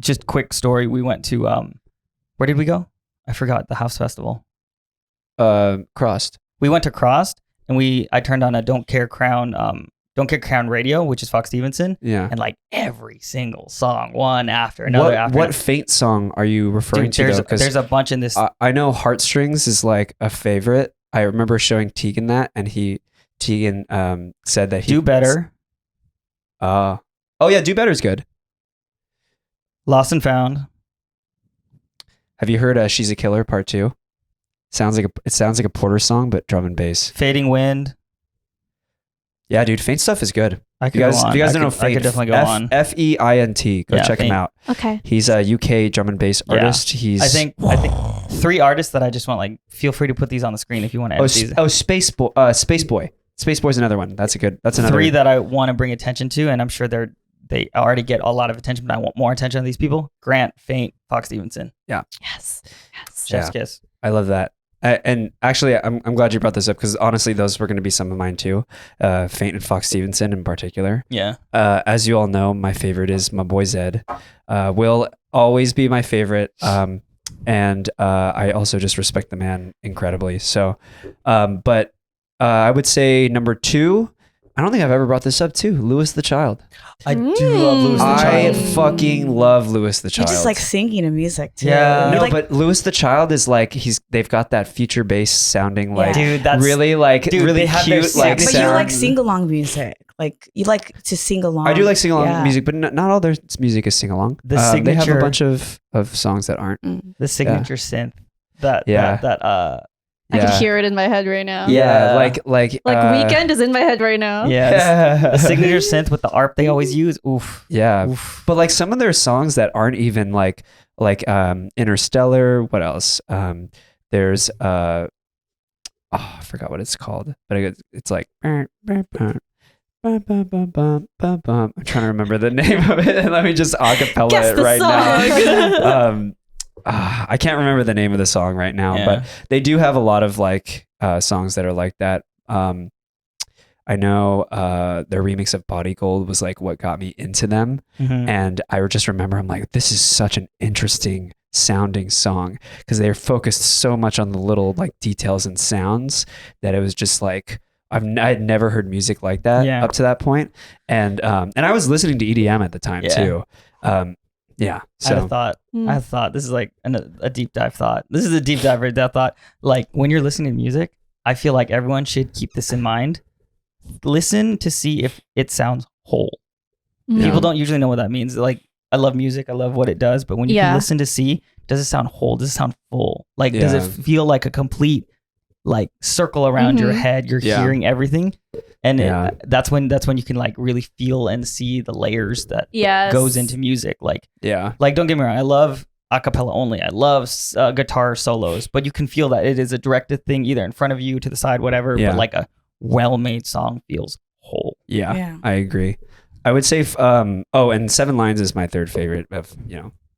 just quick story, we went to where did we go? I forgot, the house festival. Crossed. We went to Crossed and I turned on a Don't Care Crown radio, which is Fox Stevenson, Yeah. and like every single song, one after another What Faint song are you referring Dude, to though? 'Cause there's a bunch in this. I know Heartstrings is like a favorite. I remember showing Tegan that, and Tegan said that he Do Better, oh yeah, Do Better is good. Lost and Found. Have you heard She's a Killer Part 2? It sounds like a Porter song, but drum and bass. Fading Wind. Yeah, dude, Faint stuff is good. I could If go on. you guys don't know I Faint, could definitely go on. Feint. Go Yeah, check him Faint. out. Okay. He's a UK drum and bass Yeah. artist. He's I think 3 artists that I just want, like, feel free to put these on the screen if you want to edit these. Space Boy. Space Boy's another one. That's another 3 that I want to bring attention to, and I'm sure they already get a lot of attention, but I want more attention on these people. Grant, Faint, Fox Stevenson. Yeah. Yes. Chef's kiss. I love that. And actually, I'm glad you brought this up because honestly, those were going to be some of mine too. Faint and Fox Stevenson in particular. Yeah. As you all know, my favorite is my boy Zed. Will always be my favorite. And I also just respect the man incredibly. So, but I would say number 2. I don't think I've ever brought this up too. Louis the Child. I do love Louis the I Child. fucking love Louis the You Child. just like singing to music too. Yeah. You No, like, but Louis the Child is like they've got that feature bass sounding like Dude, that's really like dude, really they have their cute yeah, like but sound. you like sing along music. Like you like to sing along. I do like sing along Yeah. music, but not all their music is sing along. The They have a signature- bunch of songs that aren't. the signature synth. Yeah. I can hear it in my head right now. Yeah, Yeah. like Weekend is in my head right now. Yeah. The signature synth with the ARP they always use. Oof. Yeah, Oof. but like some of their songs that aren't even like Interstellar. What else? There's I forgot what it's called, but it's like I'm trying to remember the name of it. Let me just acapella Guess it the right song. now. I can't remember the name of the song right now, Yeah. but they do have a lot of like songs that are like that. I know their remix of Body Gold was like what got me into them. Mhm. And I just remember I'm like, this is such an interesting sounding song because they're focused so much on the little like details and sounds that it was just like I had never heard music like that Yeah. up to that point. And I was listening to EDM at the time Yeah. too. Yeah. I had So a thought. Mm. I thought this is like a deep dive thought. This is a deep dive right there thought. Like when you're listening to music, I feel like everyone should keep this in mind. Listen to see if it sounds whole. Mm. People don't usually know what that means. Like I love music, I love what it does, but when you can Yeah. listen to see, does it sound whole? Does it sound full? Like does it Yeah. feel like a complete like circle around your Mhm. head? You're Yeah. hearing everything, and Yeah. that's when you can like really feel and see the layers that Yes. goes into music. Like yeah. don't get me wrong, I love acapella only. I love guitar solos, but you can feel that it is a directed thing either in front of you, to the side, whatever. Yeah. But like a well-made song feels whole. Yeah. Yeah. I agree. I would say and 7 Lines is my third favorite of,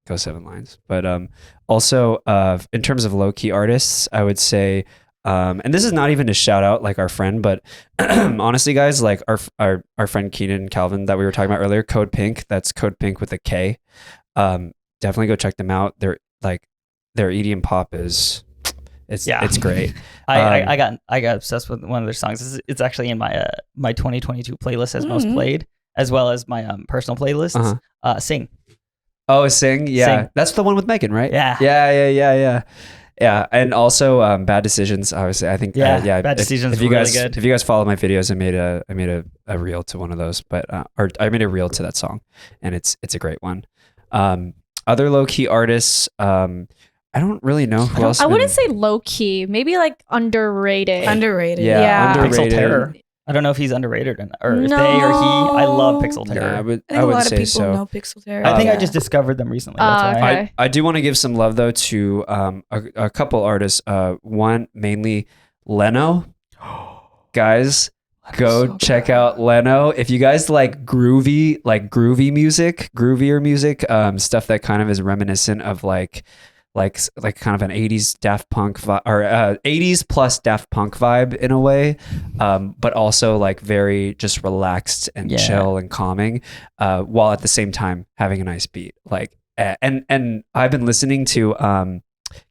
go 7 Lines. But also in terms of low key artists, I would say and this is not even to shout out like our friend, but honestly guys, like our friend Keenan Calvin that we were talking about earlier, Code Pink, that's Code Pink with a K. Definitely go check them out. Their EDM pop is it's great. I got obsessed with one of their songs. It's actually in my 2022 playlist as most played, as well as my personal playlists. Sing. Oh, Sing, yeah, Sing. that's the one with Megan, right? Yeah. Yeah, and also Bad Decisions. Obviously, I think Bad Decisions If you were really guys, good. if you guys follow my videos, I made a reel to one of those, but or I made a reel to that song, and it's a great one. Other low key artists, I don't really know who else. I wouldn't say low key, maybe like underrated. Underrated. Yeah. Pixel underrated. Terror. I don't know if he's underrated or if they No. or he. I love Pixel Yeah, Terror. I would I think a lot of say people so. know Pixel Terror. I think I Yeah. just discovered them recently. That's why. Okay. I do want to give some love though to a couple artists. One mainly Leno. Guys, go so check good. out Leno. If you guys like groovier music, stuff that kind of is reminiscent of like kind of an 80s Daft Punk vibe or 80s plus Daft Punk vibe in a way, but also like very just relaxed and Yeah. chill and calming, while at the same time having a nice beat. Like and I've been listening to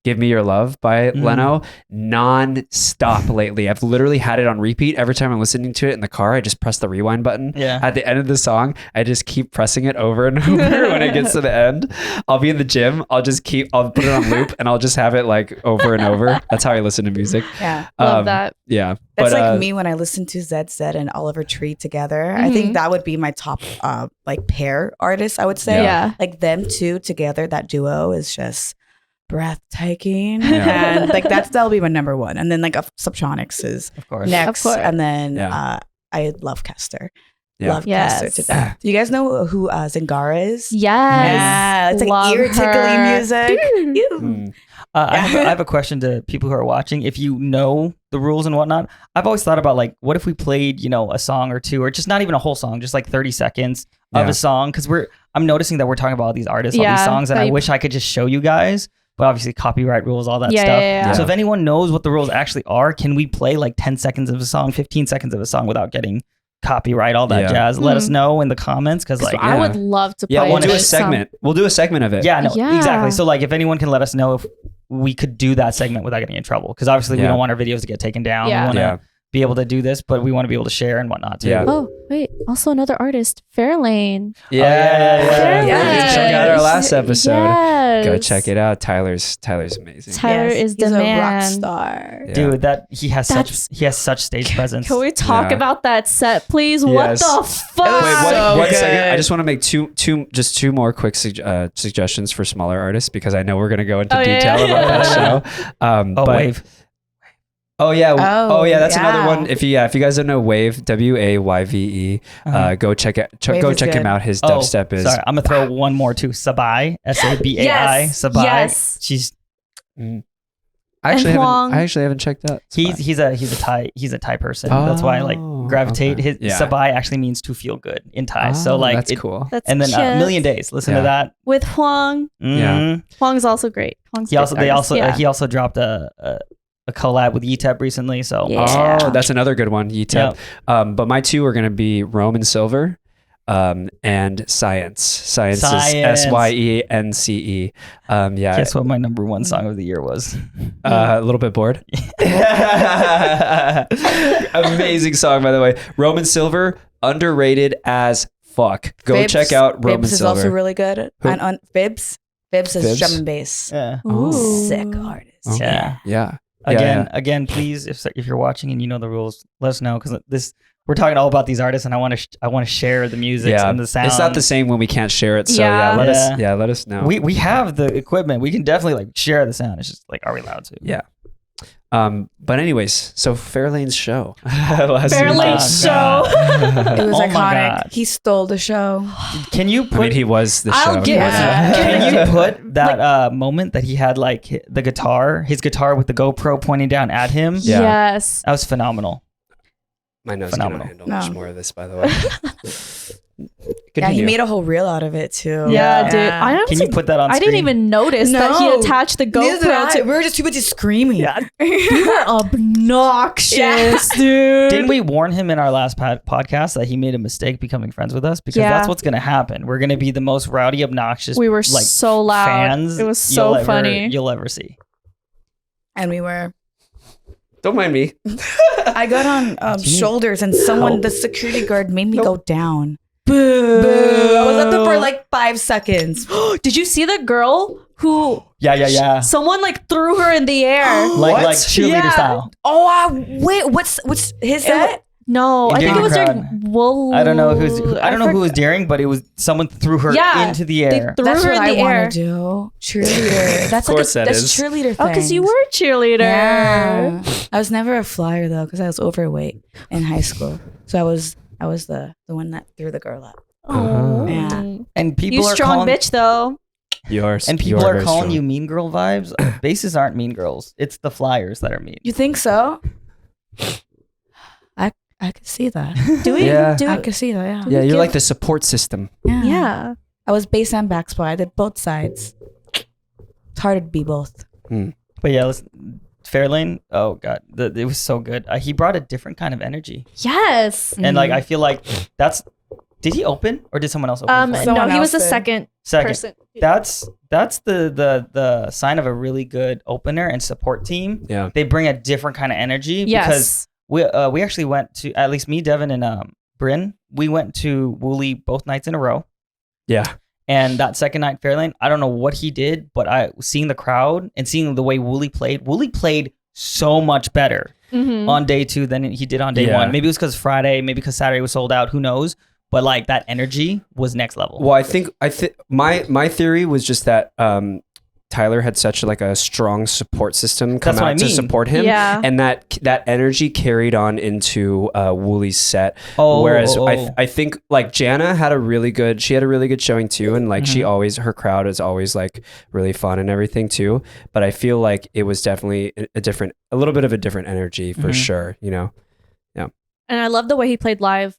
Give Me Your Love by Leno non-stop lately. I've literally had it on repeat. Every time I'm listening to it in the car, I just press the rewind button. Yeah. At the end of the song, I just keep pressing it over and over when it gets to the end. I'll be in the gym. I'll put it on loop and I'll just have it like over and over. That's how I listen to music. Yeah. Love that. Yeah. That's but, like me when I listen to ZZ and Oliver Tree together. I think that would be my top like pair artists, I would say. Yeah. Like them two together, that duo is just breathtaking. And like that'll be my number one. And then like Subtronics is Of course. next. Of course. And then Yeah. I love Kester. Yeah. Love Yes. Kester to death. Do you guys know who Zingara is? Yes. Yeah, it's like Love ear tickling her. music. Ew. Mm. I have a question to people who are watching. If you know the rules and whatnot, I've always thought about like, what if we played, a song or two, or just not even a whole song, just like 30 seconds of Yeah. a song? Because I'm noticing that we're talking about all these artists, all Yeah, these songs, and that I you- wish I could just show you guys. But obviously, copyright rules, all that Yeah, stuff. yeah. So if anyone knows what the rules actually are, can we play like 10 seconds of a song, 15 seconds of a song without getting copyright, all that Yeah. jazz? Let us know in the comments, because like, I would love to play Yeah, we'll do a this song. segment. We'll do a segment of it. yeah, no, Yeah. exactly. So like, if anyone can let us know if we could do that segment without getting in trouble, because obviously we Yeah. don't want our videos to get taken down. Yeah. We want to Yeah. be able to do this, but we want to be able to share and whatnot too. Yeah. Oh, wait. Also another artist, Fairlane. Yeah. Yeah. Check out our last episode. Yes. Go check it out. Tyler's amazing. Tyler is the he's man. a rock star. Yeah. Dude, that he has That's- such stage presence. Can we talk Yeah. about that set, please? Yes. What the fuck? Wait, So one good. second. I just want to make two more quick suggestions for smaller artists, because I know we're gonna go into Oh, yeah, detail yeah. about that show. Oh, but- Wave. Oh yeah. Oh, That's another yeah. one. If you guys don't know Wave, Wayve, go check it. Wave Go is check him good. out. His Oh, dubstep is. sorry, I'm gonna throw one more too. Sabai, Sabai, Yes. Sabai. Yes. She's I actually And haven't. Huang. I actually haven't checked out. he's a Thai person. That's why I like Oh, gravitate. okay. His Yeah. Sabai actually means to feel good in Thai. So like that's it- cool. That's And then cute. A Million Days. Listen to Yeah. that. With Huang. Yeah. Mhm. Huang's also great. Huang's He a also great artist. he also dropped a collab with Yetep recently. So Yeah. Oh, that's another good one. Yetep. But my two are gonna be Roman Silver, and Science. Science is Science. SYENCE. Yeah. guess what my number one song of the year was? A little bit bored. Amazing song, by the way. Roman Silver, underrated as fuck. Go Bibs. check out Roman Bibs is Silver. also really good. Who? And on Bibs is Bibs? drum and bass. Yeah. Oh. Sick artist. Okay. Yeah. Yeah. Again, please, if you're watching and you know the rules, let us know, because we're talking all about these artists, and I want to share the music Yeah. and the sound. It's not the same when we can't share it. So Yeah. let us know. We have the equipment. We can definitely like share the sound. It's just like, are we allowed to? Yeah. But anyways, so Fairlane's show. Last Fairlane's week. show. It was Oh my iconic. God. He stole the show. Can you put? I mean, he was the I'll show. give Yeah. Can you put that moment that he had like his guitar with the GoPro pointing down at him? Yeah. Yes. That was phenomenal. My nose Phenomenal. cannot handle much No. more of this, by the way. Yeah, he Continue. made a whole reel out of it too. Yeah, dude. I Can honestly, you put that on I screen? didn't even notice that he No. attached the Neither did I. GoPro to. We were just too busy screaming. Yeah. You were obnoxious, Yeah. dude. Didn't we warn him in our last podcast that he made a mistake becoming friends with us? Because Yeah. that's what's going to happen. We're going to be the most rowdy, obnoxious We were like, so loud. fans It was so funny. you'll ever see. And we were. Don't mind me. I got on do you mean? shoulders, and the security guard made me Nope. go down. Boo! I was up there for like 5 seconds. Did you see the girl who Yeah. someone like threw her in the air? Like What? cheerleader Yeah. style. Oh, wait, what's his set? No, I think it Endearing was crowd. during Wooli. I don't know who was daring, but it was someone threw her Yeah. into the They air. threw That's her what in I the air. want to do. Cheerleader. That's course that that's is. cheerleader. Oh, because you things. were a cheerleader. Yeah. I was never a flyer though, because I was overweight in high school. So I was the one that threw the girl up. Oh. Yeah. And people You are strong calling, bitch though. Yours. and people are calling you mean girl vibes. Bases aren't mean girls. It's the flyers that are mean. You think so? I could see that. Do we? Yeah. Do I we? could see that. Yeah. Yeah, you're like the support system. Yeah. I was bass and backspot. I did both sides. It's hard to be both. But yeah, Fairlane. Oh god, it was so good. He brought a different kind of energy, Yes. and like I feel like that's. Did he open or did someone else open? for him? Someone No, he was the else did. second person. That's the sign of a really good opener and support team. Yeah. They bring a different kind of energy because Yes. we actually went to, at least me, Devin, and Brin, we went to Wooli both nights in a row. Yeah. And that second night, Fairlane, I don't know what he did, but seeing the crowd and seeing the way Wooli played so much better Mhm. on day 2 than he did on day Yeah. 1. Maybe it was because Friday, maybe because Saturday was sold out, who knows? But like that energy was next level. Well, I think my theory was just that Tyler had such like a strong support system come That's what out I to mean. support him, Yeah. and that energy carried on into Wooli's set. Oh, Whereas oh. I think like Jana had a really good showing too, and like she always, her crowd is always like really fun and everything too. But I feel like it was definitely a little bit of a different energy for sure, you know. And I love the way he played live.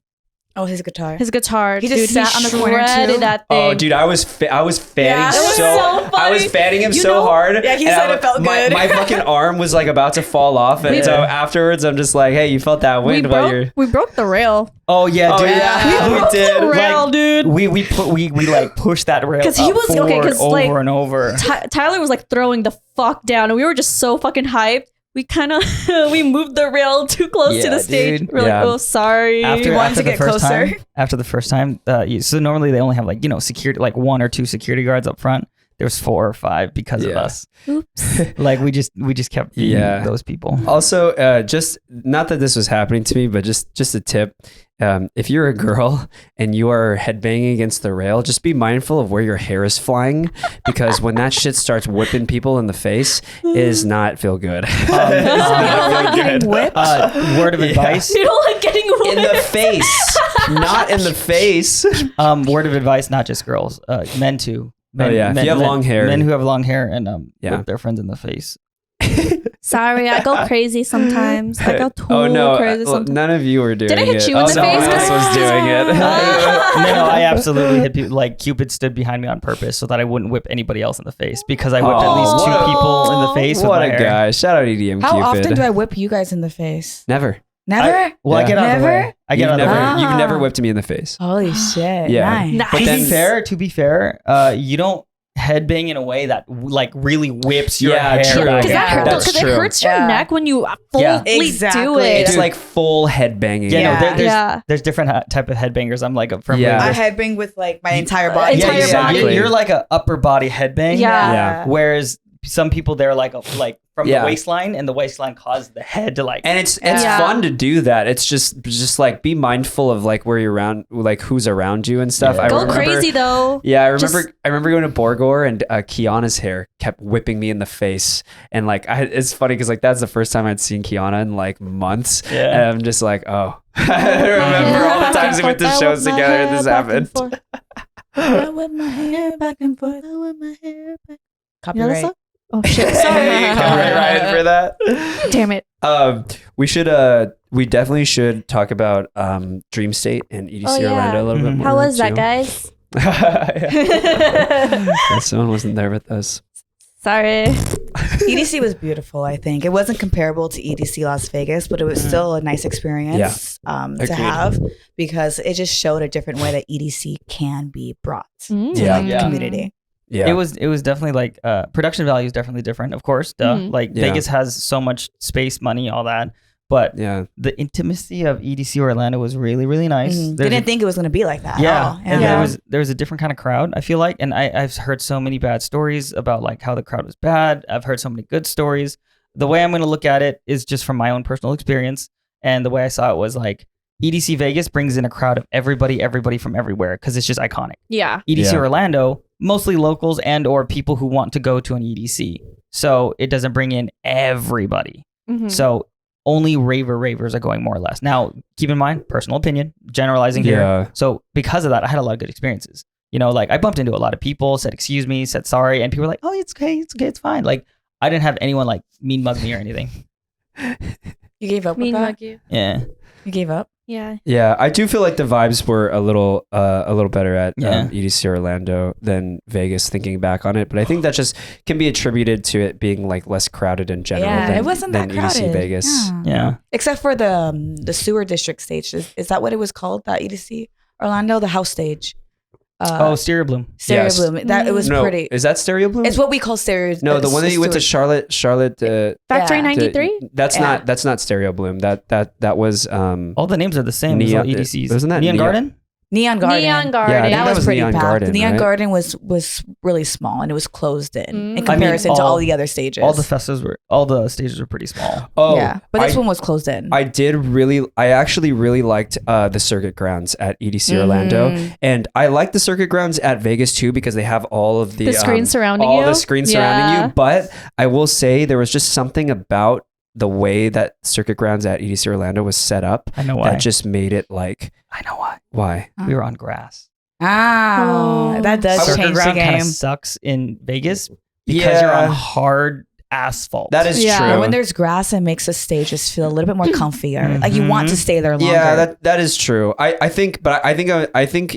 Oh, his guitar. His guitar. He just sat on the corner, shredded too. that thing. Oh, dude, I was fanning Yeah. That was so I was funny. fanning him You so know- hard. Yeah, he and said it felt good. My fucking arm was like about to fall off, and so afterwards, I'm just like, "Hey, you felt that wind while you're." We broke the rail. Oh yeah, Oh, dude. yeah. We broke did. the rail, dude. We like pushed that rail 'Cause he up was- okay, forward 'cause, over like, and over. Tyler was like throwing the fuck down, and we were just so fucking hyped. We kind of we moved the rail too close to Yeah, the stage. dude. We're Yeah. like, oh, sorry. wanted to the get first closer. After the first time, so normally they only have like, you know, security, like 1 or 2 security guards up front. There was 4 or 5 because of Yeah. us. Oops. Like we just kept beating Yeah. those people. Also, just not that this was happening to me, but just a tip. If you're a girl and you are headbanging against the rail, just be mindful of where your hair is flying, because when that shit starts whipping people in the face, it does not feel good. Getting whipped. Word of advice. You don't like getting In the face, not in the face. Word of advice, not just girls, men too. Men, yeah, if you have long hair. men who have long hair and Yeah. whip their friends in the face. Sorry, I go crazy sometimes. I go too Oh no, crazy sometimes. none of you were doing it. Did I hit you in the someone face? else was doing it. No, I absolutely hit people. Like Cupid stood behind me on purpose so that I wouldn't whip anybody else in the face, because I whipped at least 2 what a- people in the face with What my a hair. guy! Shout out EDM How Cupid. often do I whip you guys in the face? Never. Never? Well, I Yeah. get out of the Never? way. I get out of the way. Ah. You've never whipped me in the face. Holy shit. Yeah. Nice. But then- To be fair, you don't headbang in a way that like really whips your Yeah, hair. true. back. Because that Yeah. hurts. That's Because it true. hurts your Yeah. neck when you fully Yeah. do Exactly. it. It's Dude. like full headbanging. Yeah, Yeah. no, there's Yeah. there's different type of headbangers. I'm like a firm Yeah. I believer. headbang with like my entire body. Entire body. You're, you're like a upper body headbang. Yeah. Yeah. Whereas some people they're like from Yeah. the waistline, and the waistline causes the head to like. And it's Yeah. fun to do that. It's just like be mindful of like where you're around, like who's around you and stuff. Yeah. I Go remember, crazy though. Yeah, I Just- remember going to Borgor, and Kiana's hair kept whipping me in the face, and like it's funny because like that's the first time I'd seen Kiana in like months, Yeah. and I'm just like, oh, I remember all the times we went to shows together and this happened. I whip my hair back and forth. I whip my hair back. You know that Copyright. song? Oh shit! Sorry. Copyrighted for that. Damn it. We definitely should talk about Dream State and EDC Oh, yeah. Orlando a little bit Mhm. more. How was that, too. guys? Yeah, someone wasn't there with us. Sorry. EDC was beautiful, I think. It wasn't comparable to EDC Las Vegas, but it was still a nice experience to Agreed. have, because it just showed a different way that EDC can be brought to Yeah. like, the community. Yeah, It was definitely like production value is definitely different, of course. Duh. Mhm. Like Yeah. Vegas has so much space, money, all that. But yeah. the intimacy of EDC Orlando was really, really nice. Mhm. There's Didn't a- think it was going to be like that. at yeah, all. and Yeah. there was a different kind of crowd, I feel like, and I've heard so many bad stories about like how the crowd was bad. I've heard so many good stories. The way I'm going to look at it is just from my own personal experience, and the way I saw it was like EDC Vegas brings in a crowd of everybody from everywhere because it's just iconic. Yeah. EDC Yeah. Orlando, mostly locals and or people who want to go to an EDC, so it doesn't bring in everybody. Mhm. So only ravers are going more or less. Now, keep in mind, personal opinion, generalizing here. Yeah. So because of that, I had a lot of good experiences. You know, like I bumped into a lot of people, said excuse me, said sorry, and people were like, "Oh, it's okay, it's fine." Like I didn't have anyone like mean mug me or anything. You gave up Mean with that? mug you. Yeah, You gave up? Yeah. Yeah, I do feel like the vibes were a little better at Yeah. EDC Orlando than Vegas. Thinking back on it, but I think that just can be attributed to it being like less crowded in general. Yeah, than, it wasn't than that EDC crowded. Vegas. yeah. Except for the sewer district stage. Is that what it was called? That EDC Orlando, the house stage. Stereo Bloom. Stereo Yes. Bloom. That it was No, pretty. is that Stereo Bloom? It's what we call stereo. No, the one that you went to Stewart. Charlotte. Factory Yeah. 93? That's Yeah. not Stereo Bloom. That was All the names are the same. Neon- Neon, EDCs. wasn't that Neon Neon- Garden? Neon Garden. Neon Garden. Yeah, I think that that was was pretty Neon packed. Garden, The Neon right? Garden was really small and it was closed in Mm. comparison to all- all the other stages. All the stages were pretty small. Oh, yeah, but this one was closed in. I actually really liked the circuit grounds at EDC Orlando, and I like the circuit grounds at Vegas too because they have all of The screen surrounding all you. the screen surrounding you. But I will say there was just something about the way that circuit grounds at EDC Orlando was set up I know why. that just made it like I know why. why. We were on grass. That does Circuit change the ground kind game. of sucks in Vegas because you're on hard asphalt. That is Yeah. true. And when there's grass, it makes the stages feel a little bit more comfier. Like you want to stay there longer. Yeah, that is true. I think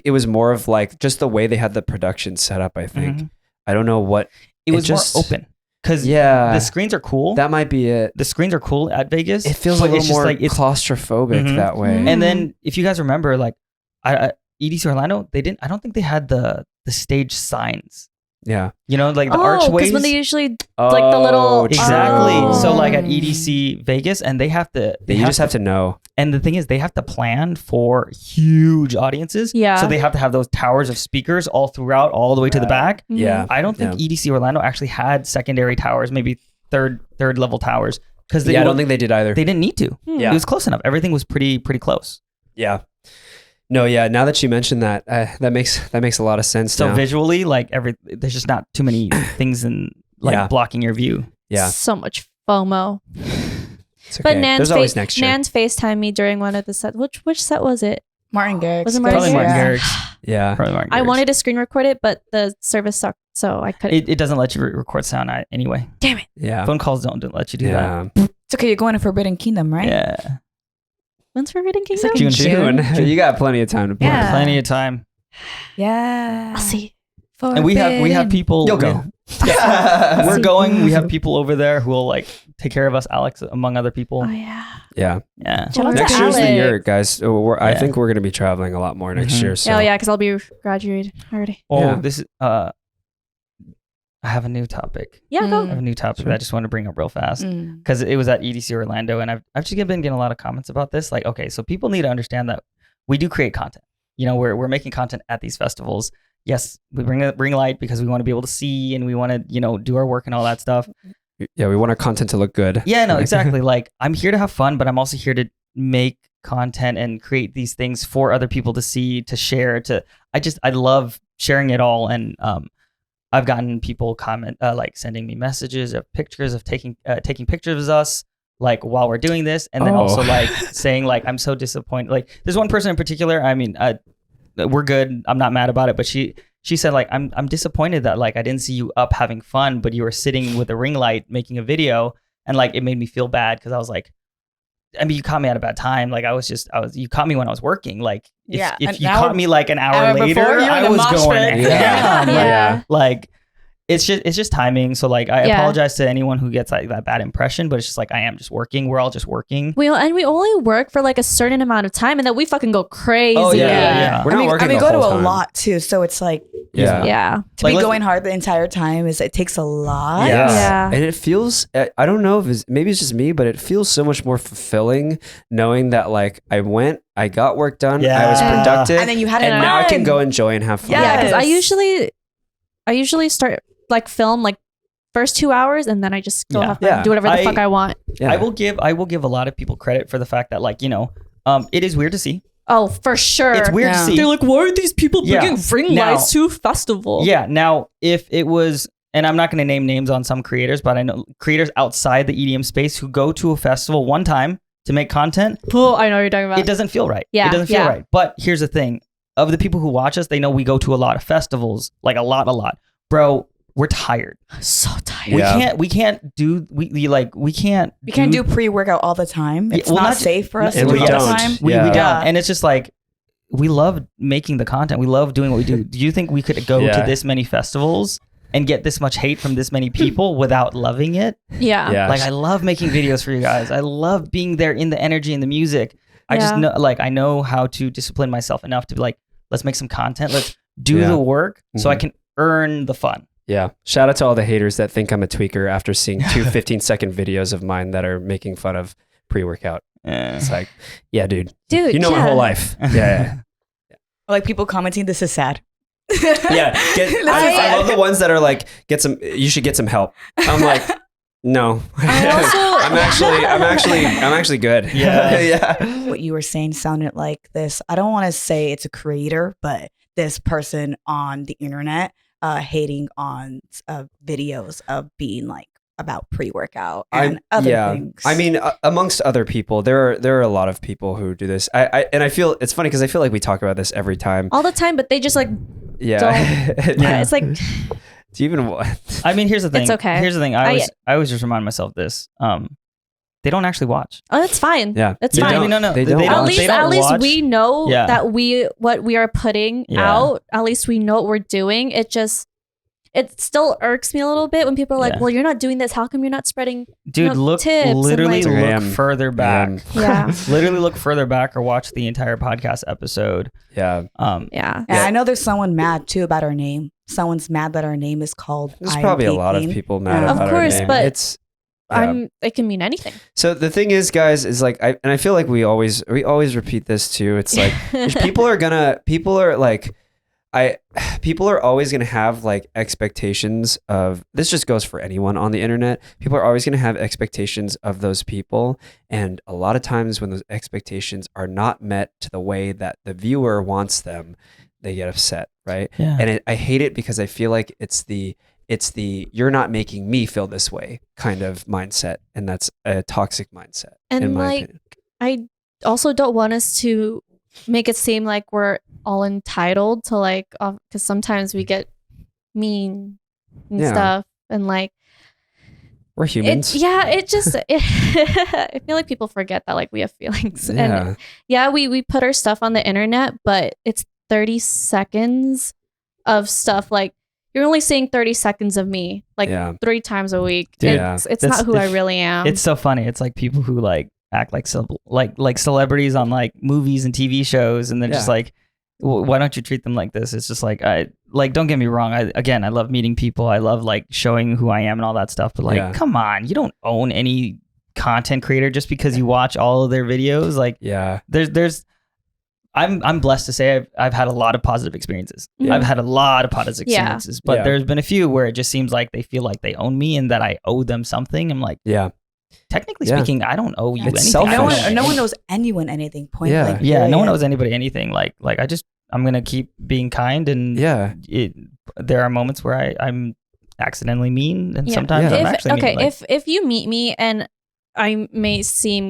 it was more of like just the way they had the production set up. I think Mhm. I don't know what it was just more open because Yeah, the screens are cool. that might be it. The screens are cool at Vegas. It feels a but little it's just more like it's claustrophobic Mhm. that way. Mhm. And then if you guys remember, like EDC Orlando, I don't think they had the stage signs. Yeah, You know, like the Oh, archways. because when they usually like the little Exactly. Oh. So like at EDC Vegas, and they have to. you just have to know. And the thing is, they have to plan for huge audiences. Yeah. So they have to have those towers of speakers all throughout, all the way to the back. Mhm. Yeah, I don't think EDC Orlando actually had secondary towers, maybe third level towers, because I don't think they did either. they didn't need to. Yeah. It was close enough. Everything was pretty close. Yeah. No, yeah. Now that you mentioned that, that makes a lot of sense. So now. visually, like there's just not too many things in like blocking your view. Yeah, So much FOMO. it's okay. But Nan's There's always next year. Nan's FaceTimed me during one of the sets. Which set was it? Martin Garrix. Was it Martin Probably Garrix? Martin Garrix. Yeah, Probably Martin I Garrix. wanted to screen record it, but the service sucked, so I couldn't. It doesn't let you record sound anyway. Damn it! yeah, Phone calls don't let you do that. yeah. It's okay. You're going to Forbidden Kingdom, right? Yeah. When's Forbidden Kingdom? like in June. You got plenty of time to plan. Yeah. Plenty of time. Yeah. I'll see. And we have people. You'll go. We're going. We have people over there who will like take care of us, Alex, among other people. Oh yeah. Yeah. Yeah. Shout out Next to year's the Alex. year, guys. I Yeah. think we're going to be traveling a lot more next Mhm. year. So Oh yeah, because I'll be graduated already. Oh, Yeah. this is I have a new topic. Yeah, Mm. I go. have a new topic that I just want to bring up real fast Mm. because it was at EDC Orlando, and I've just been getting a lot of comments about this. Like, okay, so people need to understand that we do create content. You know, we're making content at these festivals. Yes, we bring light because we want to be able to see and we want to do our work and all that stuff. yeah, we want our content to look good. Yeah, no, exactly. Like I'm here to have fun, but I'm also here to make content and create these things for other people to see, to share. I love sharing it all, and I've gotten people comment like sending me messages of pictures of taking pictures of us like while we're doing this, and then also like saying like I'm so disappointed. Like there's one person in particular. I mean, we're good. I'm not mad about it, but she said like I'm disappointed that like I didn't see you up having fun, but you were sitting with a ring light making a video, and like it made me feel bad because I was like, I mean, you caught me at a bad time. Like you caught me when I was working. Like if an you hour- caught me like an hour hour later, before, you're in I the was mosh going pit. ham. Yeah. Like it's just timing. So like I Yeah. apologize to anyone who gets like that bad impression, but it's just like I am just working. We're all just working. We only work for like a certain amount of time, and then we fucking go crazy. Oh, yeah. We're not working we the go to whole a time. lot too, so it's like Yeah. Yeah. to Like, be let's- going hard the entire time it takes a lot. Yeah. Yeah. And it feels, I don't know if maybe it's just me, but it feels so much more fulfilling knowing that like I got work done, I was Yeah. productive, And then you had and fun. now I can go enjoy and have fun. Yeah, because Yes. I usually start like film like first 2 hours, and then I just go Yeah. have fun, Yeah. do whatever the I- fuck I want. Yeah. I will give a lot of people credit for the fact that like it is weird to see. Oh, for sure. It's weird Yeah. to see. They're like, why are these people Yeah. bringing ring Now- lights to a festival? Yeah. Now, if it was, and I'm not going to name names on some creators, but I know creators outside the EDM space who go to a festival one time to make content, Oh, I know what you're talking about. it doesn't feel right. Yeah, It doesn't feel yeah. right. But here's the thing. Of the people who watch us, they know we go to a lot of festivals, like a lot. Bro, we're tired. So tired. Yeah. We can't do pre-workout all the time. It's well, not not- safe for us and to we do all the don't. time. we Yeah. don't. Yeah. And it's just like we love making the content. We love doing what we do. Do you think we could go Yeah. to this many festivals and get this much hate from this many people without loving it? Yeah. Yeah. Like I love making videos for you guys. I love being there in the energy and the music. I just Yeah. know like I know how to discipline myself enough to be like, let's make some content. Let's do Yeah. the work so I Mhm. can earn the fun. Yeah. Shout out to all the haters that think I'm a tweaker after seeing two 15-second videos of mine that are making fun of pre-workout. Yeah. It's like, yeah, dude, Dude, you know my yeah. whole life. Yeah. Like people commenting, this is sad. Yeah, I love the ones that are like, you should get some help. I'm like, no. I'm actually good. Yeah. Yeah. What you were saying sounded like this. I don't want to say it's a creator, but this person on the internet hating on videos of being like about pre-workout and other things. I mean, amongst other people, there are a lot of people who do this. I feel it's funny because I feel like we talk about this every time, all the time, but they just like it's like. Do you even want? I mean, here's the thing. It's okay. Here's the thing. I always just remind myself this. They don't actually watch. Oh, that's fine. Yeah, it's fine. No, they don't. At least we know Yeah. that what we are putting out. At least we know what we're doing. It still irks me a little bit when people are like, "Well, you're not doing this. How come you're not spreading?" Dude, tips literally and look further back. Yeah, literally look further back or watch the entire podcast episode. Yeah. Yeah. I know there's someone mad too about our name. Someone's mad that our name is called. There's probably a lot of people mad about our name. But it can mean anything. So the thing is, guys, is like I feel like we always repeat this too. It's like people are always gonna have like expectations of this. Just goes for anyone on the internet. People are always gonna have expectations of those people, and a lot of times when those expectations are not met to the way that the viewer wants them, they get upset, right? Yeah. And I hate it because I feel like it's the you're not making me feel this way kind of mindset, and that's a toxic mindset. And in my like, opinion. I also don't want us to make it seem like we're all entitled to like, because sometimes we get mean and stuff, and like we're humans. I feel like people forget that like we have feelings. Yeah. And we put our stuff on the internet, but it's 30 seconds of stuff. Like you're only seeing 30 seconds of me like 3 times a week. Dude, it's not who I really am. It's so funny. It's like people who like act like like celebrities on like movies and TV shows, and then just like, why don't you treat them like this? It's just like, don't get me wrong. I love meeting people. I love like showing who I am and all that stuff. But like, come on, you don't own any content creator just because you watch all of their videos. Like, there's. I'm blessed to say I've had a lot of positive experiences. Yeah. I've had a lot of positive experiences, but there's been a few where it just seems like they feel like they own me and that I owe them something. I'm like, technically speaking, I don't owe you anything. No one knows anyone anything. Point blank. No one owes anybody anything. Like I'm gonna keep being kind, and there are moments where I'm accidentally mean, and sometimes I'm actually mean. Like, if you meet me and I may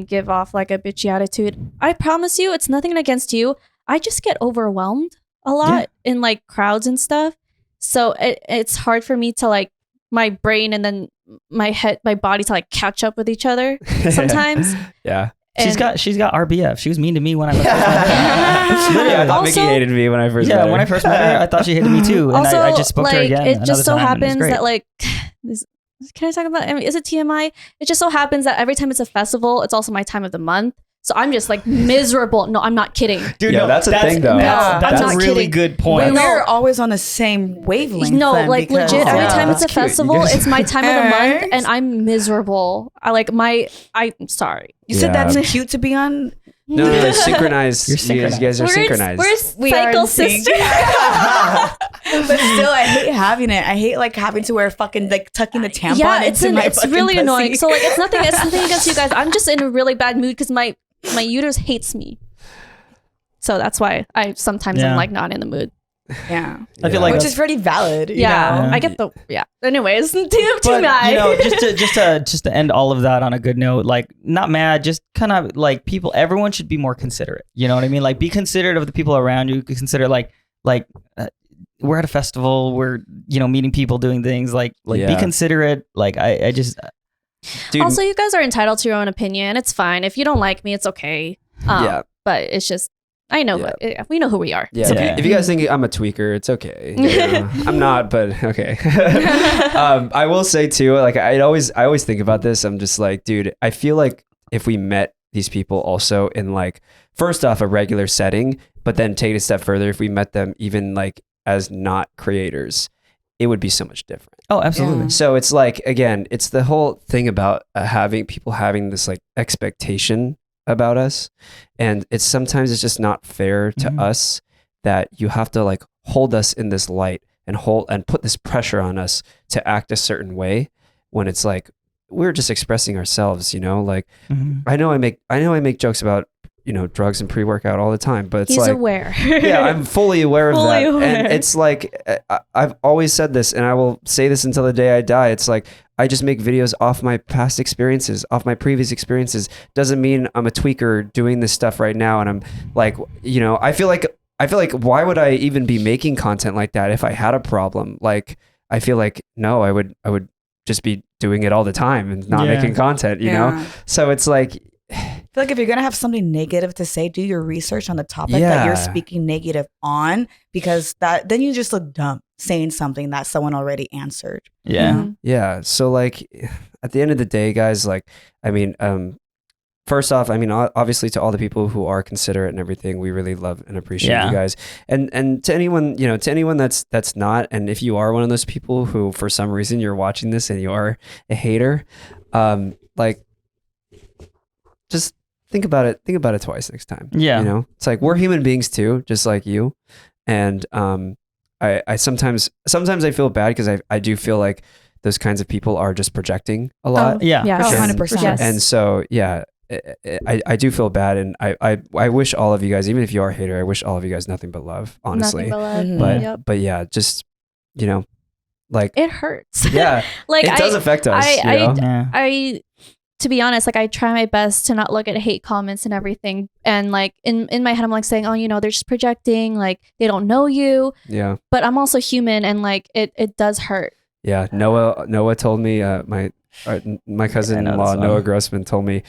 give off like a bitchy attitude, I promise you it's nothing against you. I just get overwhelmed a lot in like crowds and stuff. So it's hard for me to like my brain and then my body to like catch up with each other sometimes. She's got RBF. She was mean to me when I was I thought Mickie hated me when I first met her. When I first met her, I thought she hated me too. And also, I just spoke to her again. It just so happens that like can I talk about? I mean, is it TMI? It just so happens that every time it's a festival, it's also my time of the month. So I'm just like miserable. No, I'm not kidding. Dude, that's a thing though. That's a really good point. We're always on the same wavelength. No, like legit. Every time it's a festival, it's my time of the month, and I'm miserable. I'm sorry. You said that's cute to be on. No, they're synchronized. You guys are synchronized. We're cycle sisters. But still, I hate having it. I hate like having to wear fucking like tucking the tampon into my it's fucking really pussy. annoying. So like it's nothing against you guys. I'm just in a really bad mood because my uterus hates me. So that's why I sometimes am like not in the mood. Yeah. I feel like which is pretty valid. You know? I get the Anyways, too but, mad. You know, just to end all of that on a good note, like not mad, just kind of like everyone should be more considerate. You know what I mean? Like be considerate of the people around you. Consider we're at a festival, we're meeting people, doing things like be considerate. Like I just. Dude. Also, you guys are entitled to your own opinion. It's fine. If you don't like me, it's okay. But it's just. I know, we know who we are. Yeah. If you guys think I'm a tweaker, it's okay. I'm not, but okay. I will say too, like I always think about this. I'm just like, dude, I feel like if we met these people also in like, first off, a regular setting, but then take it a step further, if we met them even like as not creators, it would be so much different. Oh, absolutely. Yeah. So it's like, again, it's the whole thing about having this like expectation about us, and it's sometimes it's just not fair to us that you have to like hold us in this light and put this pressure on us to act a certain way when it's like we're just expressing ourselves, like I know I make jokes about drugs and pre-workout all the time, but it's He's like aware. yeah, I'm fully aware of Fully that. aware. And it's like I've always said this, and I will say this until the day I die. It's like I just make videos off my past experiences, off my previous experiences. Doesn't mean I'm a tweaker doing this stuff right now, and I'm like, I feel like why would I even be making content like that if I had a problem? Like I feel like no, I would just be doing it all the time and not making content, you know? So it's like I feel like if you're gonna have something negative to say, do your research on the topic that you're speaking negative on, because then you just look dumb saying something that someone already answered. Yeah. So like at the end of the day, guys, like first off, obviously to all the people who are considerate and everything, we really love and appreciate you guys. And to anyone, that's not, and if you are one of those people who for some reason you're watching this and you are a hater, like just think about it twice next time. It's like we're human beings too, just like you. And I sometimes I feel bad because I do feel like those kinds of people are just projecting a lot. 100%. Yes. And so I do feel bad, and I wish all of you guys, even if you are a hater, I wish all of you guys nothing but love, honestly. Nothing but love. But yeah, just like it hurts. Yeah, like it does affect us. I to be honest, like I try my best to not look at hate comments and everything, and like in my head I'm like saying, oh, they're just projecting, like they don't know you. Yeah. But I'm also human, and like it does hurt. Yeah. Noah told me, my cousin-in-law Noah Grossman told me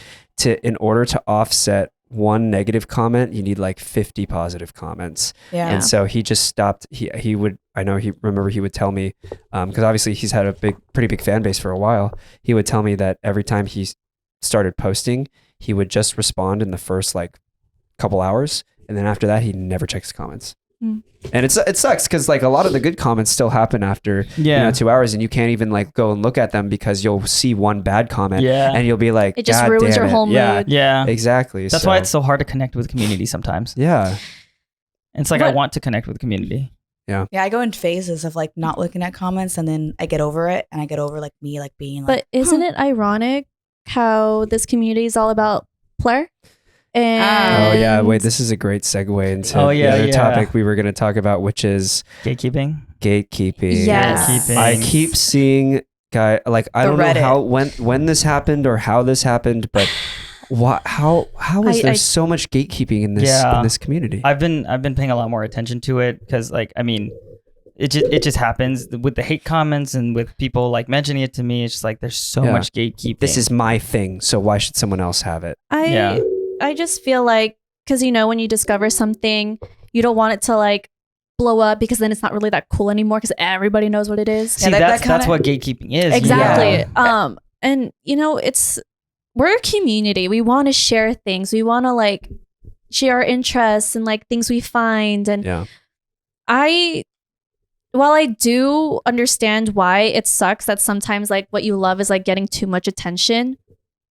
in order to offset one negative comment, you need like 50 positive comments. Yeah. And so he just stopped. He would tell me, because obviously he's had a pretty big fan base for a while. He would tell me that every time he started posting, he would just respond in the first like couple hours, and then after that, he never checks comments. And it sucks because like a lot of the good comments still happen after 2 hours, and you can't even like go and look at them because you'll see one bad comment and you'll be like, it just ruins your whole mood. Yeah, exactly. That's why it's so hard to connect with community sometimes. Yeah, and it's like I want to connect with community. Yeah, I go in phases of like not looking at comments, and then I get over it, and I get over like me like being like. But isn't it ironic how this community is all about Plur? And wait, this is a great segue into the other topic we were going to talk about, which is gatekeeping. Yes. Gatekeeping. I keep seeing I don't know how when this happened or how this happened, but how is there so much gatekeeping in this community? I've been paying a lot more attention to it because it just happens with the hate comments and with people like mentioning it to me. It's just like there's so much gatekeeping. This is my thing, so why should someone else have it? I just feel like, because when you discover something, you don't want it to like blow up because then it's not really that cool anymore because everybody knows what it is. See, that's what gatekeeping is. Exactly. And we're a community. We want to share things. We want to like share our interests and like things we find. And while I do understand why it sucks that sometimes like what you love is like getting too much attention,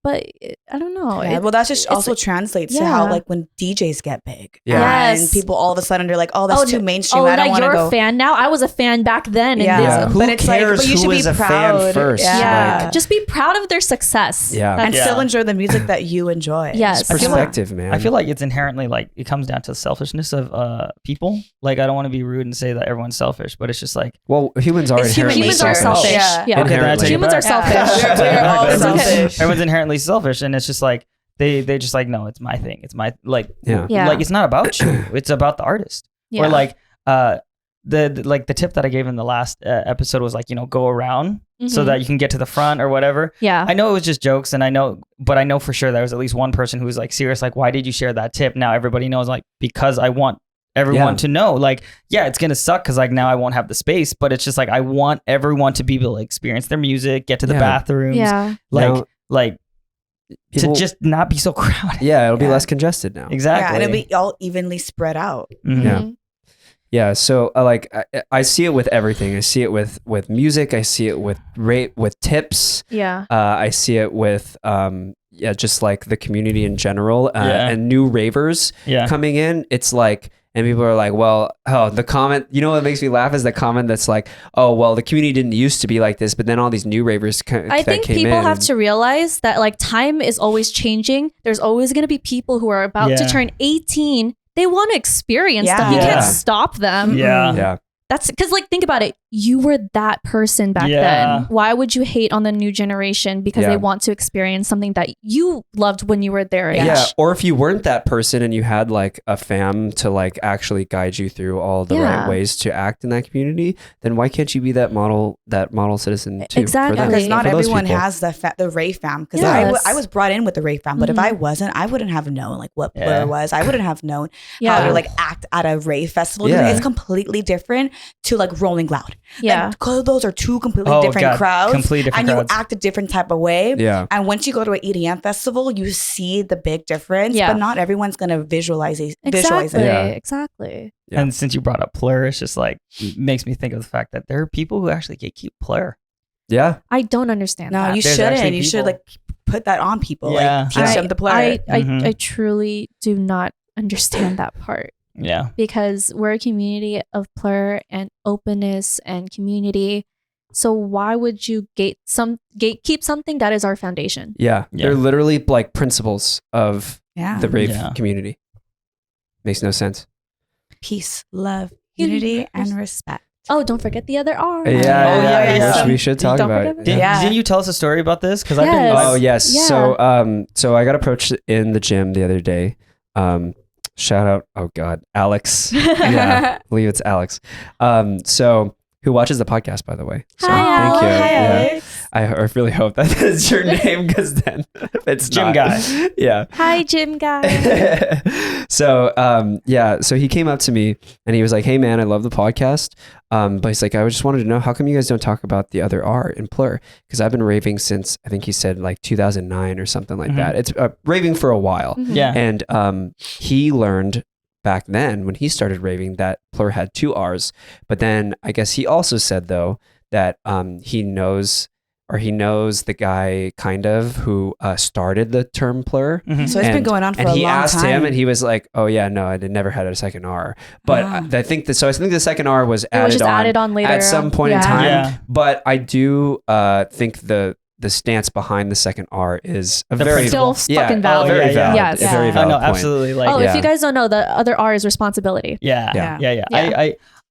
but I don't know. Well, that just also translates to how like when DJs get big, and people all of a sudden they're like, "Oh, that's too mainstream. I don't want to go." You're a fan now. I was a fan back then. Who but it's cares but you should who be is a proud. fan first? Just be proud of their success. And still enjoy the music that you enjoy. Yes, perspective, man. I feel like it's inherently like it comes down to the selfishness of people. Like I don't want to be rude and say that everyone's selfish, but it's just like humans are inherently humans are selfish. Humans are selfish. We're all selfish. Everyone's inherently selfish, and it's just like they just like, no, it's my thing. It's my like it's not about you. It's about the artist. Or like the tip that I gave in the last episode was like, go around so that you can get to the front or whatever. Yeah. I know it was just jokes, and I know for sure there was at least one person who was like serious, like, why did you share that tip? Now everybody knows, like, because I want everyone to know, like, it's gonna suck because like now I won't have the space, but it's just like I want everyone to be able to experience their music, get to the bathrooms, to just not be so crowded. It'll be less congested now. Exactly. And it'll be all evenly spread out. Yeah. So I see it with everything. I see it with music. I see it with tips. I see it with just like the community in general, and new ravers coming in. It's like And people are like, well, the comment, you know what makes me laugh is the comment that's like, oh, well, the community didn't used to be like this, but then all these new ravers I think people have to realize that like time is always changing. There's always going to be people who are about to turn 18. They want to experience stuff. You can't stop them. Yeah. That's because, like, think about it. You were that person back then. Why would you hate on the new generation? Because they want to experience something that you loved when you were their age. Yeah. Or if you weren't that person and you had like a fam to like actually guide you through all the right ways to act in that community, then why can't you be that model citizen too? Exactly. Because not everyone has the rave fam. Because I was brought in with the rave fam, but if I wasn't, I wouldn't have known like what Plur was. I wouldn't have known how to like act at a rave festival. It's completely different to like Rolling Loud. Yeah. Like, those are two completely different crowds. Completely different and crowds. you act a different type of way. Yeah. And once you go to an EDM festival, you see the big difference. But not everyone's going to visualize it. Exactly. Yeah. And since you brought up Plur, it's just like, it makes me think of the fact that there are people who actually gatekeep Plur. Yeah. I don't understand that. No, you shouldn't. You should like put that on people. Yeah. Like teach them the Plur. I truly do not understand that part. Yeah. Because we're a community of Plur and openness and community. So why would you gatekeep something that is our foundation? Yeah. They're literally like principles of the rave community. Makes no sense. Peace, love, unity, and respect. Oh, don't forget the other R. Yeah. We should talk about it. Didn't you tell us a story about this? Because Yes. Oh yes. Yeah. So I got approached in the gym the other day. Shout out, oh God, Alex. I believe it's Alex. So who watches the podcast, by the way. So Hi, thank you. Alex. I really hope that is your name because then it's Gym not. guy. Yeah. Hi, gym guy. So he came up to me and he was like, hey man, I love the podcast. But he's like, I just wanted to know, how come you guys don't talk about the other R in Plur? Because I've been raving since, I think he said like 2009 or something like that. It's raving for a while. Yeah. And he learned back then when he started raving that Plur had 2 R's. But then I guess he also said though that he knows the guy kind of who started the term Plur. So it's been going on for a long time. And he asked him and he was like, oh yeah, no, I never had a second R. But I think the second R was added on later at some point in time. Yeah. But I do think the stance behind the second R is a very still fucking valid. Very valid. Yes. A very valid point. Absolutely. Like, if you guys don't know, the other R is responsibility. Yeah.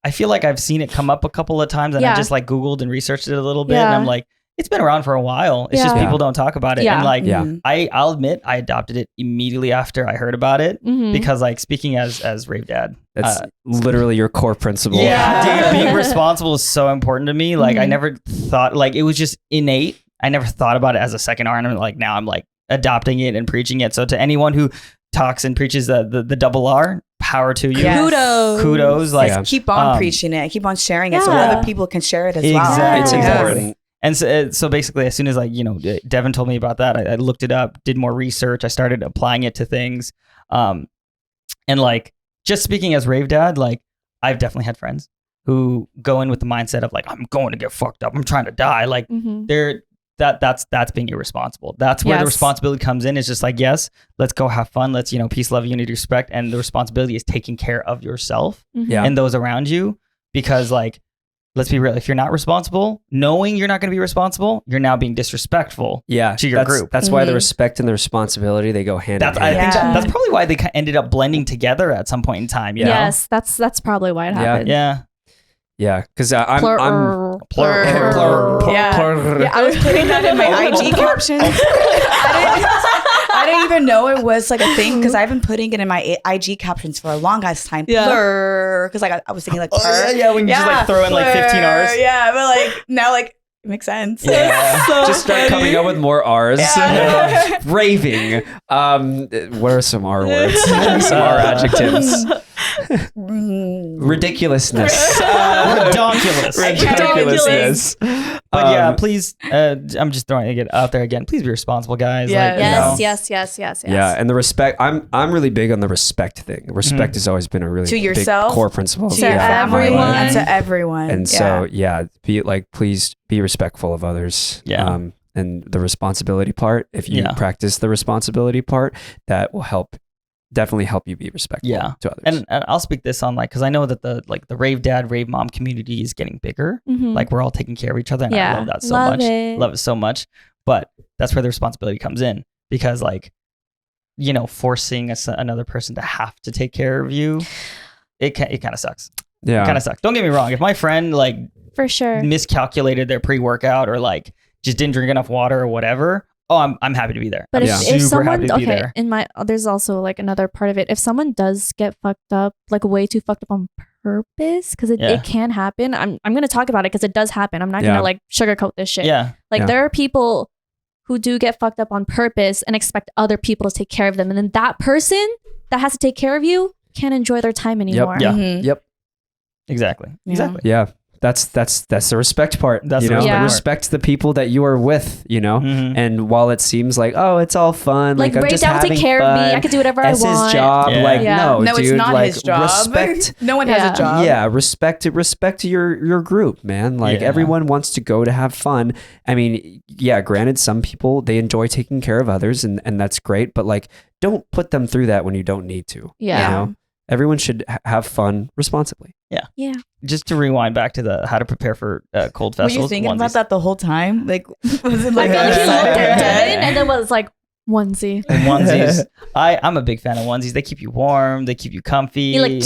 I feel like I've seen it come up a couple of times and I just like Googled and researched it a little bit and I'm like, it's been around for a while. It's just people don't talk about it. And like, I'll admit I adopted it immediately after I heard about it because like speaking as rave dad. That's literally your core principle. Yeah, dude, being responsible is so important to me. Like I never thought, like it was just innate. I never thought about it as a second R and I'm like, now I'm like adopting it and preaching it. So to anyone who talks and preaches the double R, power to you. Yes. Kudos. Like keep on preaching it. Keep on sharing it so other people can share it as well. Exactly. It's important. And so basically, as soon as Devin told me about that, I looked it up, did more research. I started applying it to things. And like, just speaking as rave dad, like I've definitely had friends who go in with the mindset of like, I'm going to get fucked up. I'm trying to die. Like that's being irresponsible. That's where the responsibility comes in. It's just like, yes, let's go have fun. Let's, peace, love, unity, respect. And the responsibility is taking care of yourself and those around you. Because like, let's be real. If you're not responsible, knowing you're not going to be responsible, you're now being disrespectful to your group. That's why the respect and the responsibility, they go hand in hand. I think that's probably why they ended up blending together at some point in time. You know? Yes, that's probably why it happened. Yeah, because I'm Plur. Yeah, I was putting that in my IG captions. I didn't even know it was like a thing because I've been putting it in my IG captions for a long ass time. Plur, because like I was thinking like Plur. When you just like throw in like 15 R's. Yeah, but like now like it makes sense. Yeah. So just start coming up with more R's. Raving. What are some R words? Some R adjectives. Ridiculousness. Ridiculousness. But please, I'm just throwing it out there again. Please be responsible, guys. Yes. Yeah, and the respect. I'm really big on the respect thing. Respect has always been a really to yourself, big core principle. To everyone, and to everyone. And so please be respectful of others. Yeah. And the responsibility part. If you practice the responsibility part, that will help definitely help you be respectful to others. And I'll speak this on like, because I know that the rave dad, rave mom community is getting bigger. Like we're all taking care of each other, and I love that so much. Love it so much. But that's where the responsibility comes in, because like, you know, forcing another person to have to take care of you, it kind of sucks. Yeah, it kind of sucks. Don't get me wrong. If my friend like for sure miscalculated their pre-workout or like just didn't drink enough water or whatever, I'm happy to be there. But if someone, there. There's also like another part of it. If someone does get fucked up, like way too fucked up on purpose, because it can happen. I'm gonna talk about it because it does happen. I'm not gonna like sugarcoat this shit. There are people who do get fucked up on purpose and expect other people to take care of them, and then that person that has to take care of you can't enjoy their time anymore. Exactly. Yeah. That's the respect part. That's respect the people that you are with, you know. And while it seems like, oh, it's all fun, like I'm just having take care of me, I can do whatever I want. That's his job. No, dude, it's not like, his job. Respect. No one has a job. Yeah, respect your group, man. Like everyone wants to go to have fun. I mean, yeah, granted, some people they enjoy taking care of others, and that's great. But like, don't put them through that when you don't need to. Yeah. You know? Everyone should have fun responsibly. Yeah. Just to rewind back to the how to prepare for cold festivals. Were you thinking about that the whole time? Like, was it like he looked at Devin and then was like onesie. Onesies. I'm a big fan of onesies. They keep you warm. They keep you comfy. You look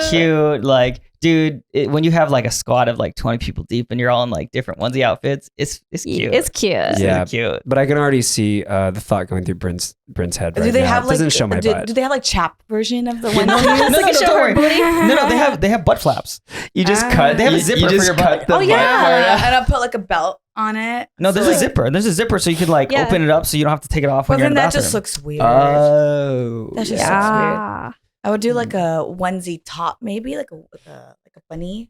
cute. Like, dude, when you have like a squad of like 20 people deep and you're all in like different onesie outfits, it's cute. It's cute. Yeah, it's cute. But I can already see the thought going through Brin's head right do they now. have It like, doesn't show my butt. Do they have like chap version of the onesie? No, they have butt flaps. You just cut. They have a zipper for your butt. And I'll put like a belt on it. No, there's a zipper. There's a zipper so you could like open it up so you don't have to take it off when you're in the bathroom. That just looks weird. Oh, that just looks weird. I would do like a onesie top, maybe like a bunny